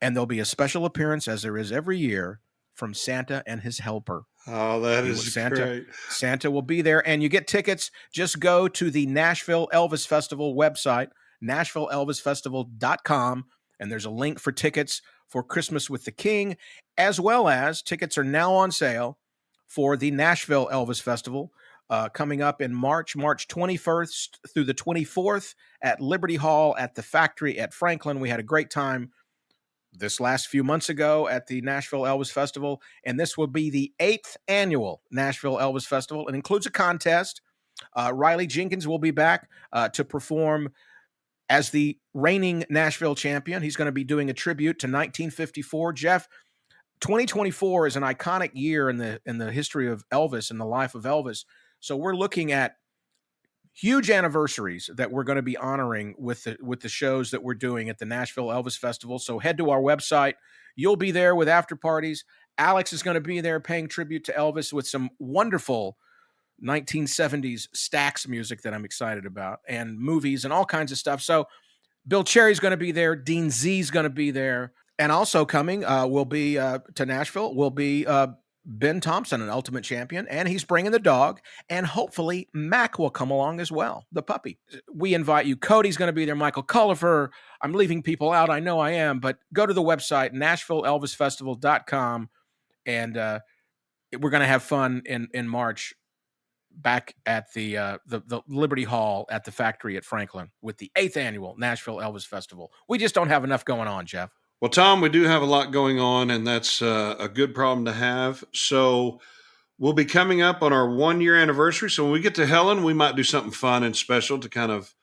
and there'll be a special appearance, as there is every year, from Santa and his helper. Oh, that is great. Santa will be there, and you get tickets. Just go to the Nashville Elvis Festival website, NashvilleElvisFestival.com, and there's a link for tickets for Christmas with the King, as well as tickets are now on sale for the Nashville Elvis Festival coming up in March 21st through the 24th at Liberty Hall at the Factory at Franklin. We had a great time this last few months ago at the Nashville Elvis Festival, and this will be the 8th annual Nashville Elvis Festival. It includes a contest. Riley Jenkins will be back to perform as the reigning Nashville champion. He's going to be doing a tribute to 1954. Jeff, 2024 is an iconic year in the history of Elvis and the life of Elvis. So we're looking at huge anniversaries that we're going to be honoring with the shows that we're doing at the Nashville Elvis Festival. So head to our website. You'll be there with after parties. Alex is going to be there paying tribute to Elvis with some wonderful 1970s Stax music that I'm excited about, and movies and all kinds of stuff. So Bill Cherry's going to be there. Dean Z's going to be there. And also coming will be to Nashville will be Ben Thompson, an ultimate champion, and he's bringing the dog, and hopefully Mac will come along as well, the puppy. We invite you. Cody's going to be there, Michael Cullifer. I'm leaving people out. I know I am, but go to the website, NashvilleElvisFestival.com, and we're going to have fun in March back at the Liberty Hall at the Factory at Franklin with the 8th annual Nashville Elvis Festival. We just don't have enough going on, Jeff. Well, Tom, we do have a lot going on, and that's a good problem to have. So we'll be coming up on our 1-year anniversary. So when we get to Helen, we might do something fun and special to kind of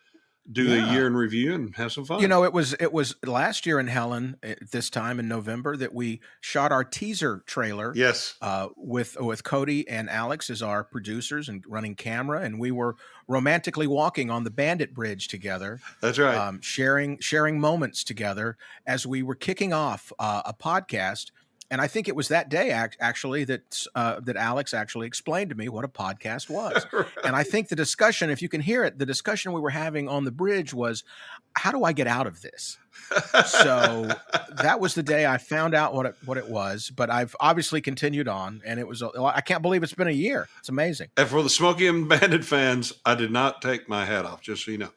do the year in review and have some fun. It was last year in Helen at this time in November that we shot our teaser trailer. Yes. With Cody and Alex as our producers and running camera, and we were romantically walking on the Bandit Bridge together. That's right. Sharing moments together as we were kicking off a podcast. And I think it was that day actually that Alex actually explained to me what a podcast was. Right. And I think the discussion, if you can hear it, the discussion we were having on the bridge was, how do I get out of this? So that was the day I found out what it was. But I've obviously continued on, and I can't believe it's been a year. It's amazing. And for the Smokey and Bandit fans, I did not take my hat off, just so you know.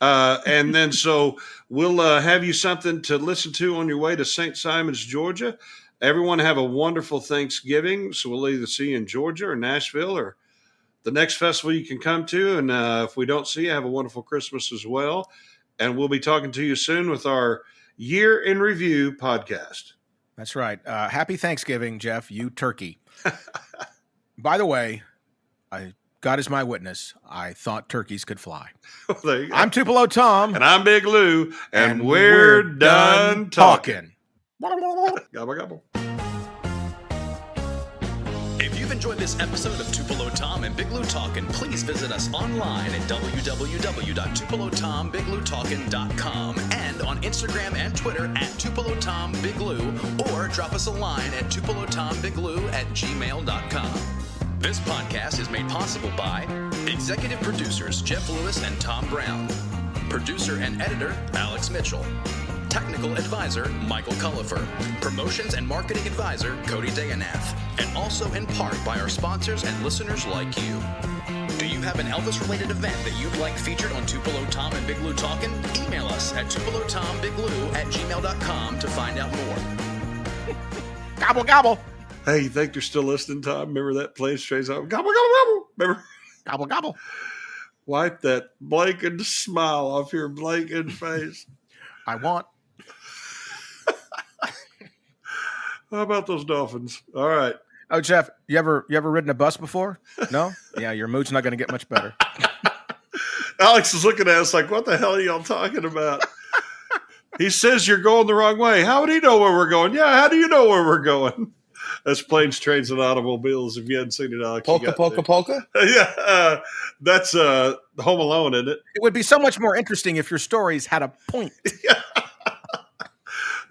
And then so we'll have you something to listen to on your way to St. Simons, Georgia. Everyone have a wonderful Thanksgiving. So we'll either see you in Georgia or Nashville or the next festival you can come to. And if we don't see you, have a wonderful Christmas as well. And we'll be talking to you soon with our Year in Review podcast. That's right. Happy Thanksgiving, Jeff, you turkey. By the way, God is my witness. I thought turkeys could fly. Well, there you go. I'm Tupelo Tom. And I'm Big Lou. And we're done talking. Gobble, gobble. If you've enjoyed this episode of Tupelo Tom and Big Lou Talkin', please visit us online at www.TupeloTomBigLouTalkin.com and on Instagram and Twitter at Tupelo Tom Big Lou, or drop us a line at TupeloTomBigLou@gmail.com. This podcast is made possible by executive producers Jeff Lewis and Tom Brown, producer and editor Alex Mitchell, technical advisor Michael Cullifer, promotions and marketing advisor Cody Danath, and also in part by our sponsors and listeners like you. Do you have an Elvis-related event that you'd like featured on Tupelo Tom and Big Lou Talkin'? Email us at TupeloTomBigLou@gmail.com to find out more. Gobble, gobble. Hey, you think they're still listening, Tom? Remember that Planes, Trains, Gobble, gobble, gobble. Remember? Gobble, gobble. Wipe that blanking smile off your blanking face. I want. How about those dolphins? All right. Oh, Jeff, you ever ridden a bus before? No? Yeah, your mood's not going to get much better. Alex is looking at us like, what the hell are y'all talking about? He says you're going the wrong way. How would he know where we're going? Yeah, how do you know where we're going? That's Planes, Trains, and Automobiles. If you hadn't seen it, Alex. Polka. Yeah, that's Home Alone, isn't it? It would be so much more interesting if your stories had a point. Yeah.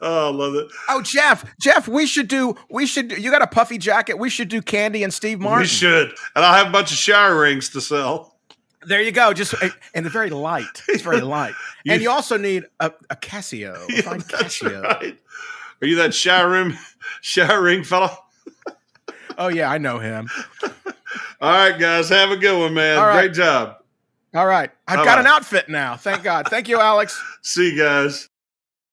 Oh, I love it. Oh, Jeff, we should do, you got a puffy jacket. We should do Candy and Steve Martin. We should. And I'll have a bunch of shower rings to sell. There you go. And they're very light. It's very light. And you also need a Casio. Yeah, fine that's Casio. right. Are you that shower ring fella? Oh, yeah, I know him. All right, guys. Have a good one, man. All right. Great job. All right. I've got an outfit now. Thank God. Thank you, Alex. See you guys.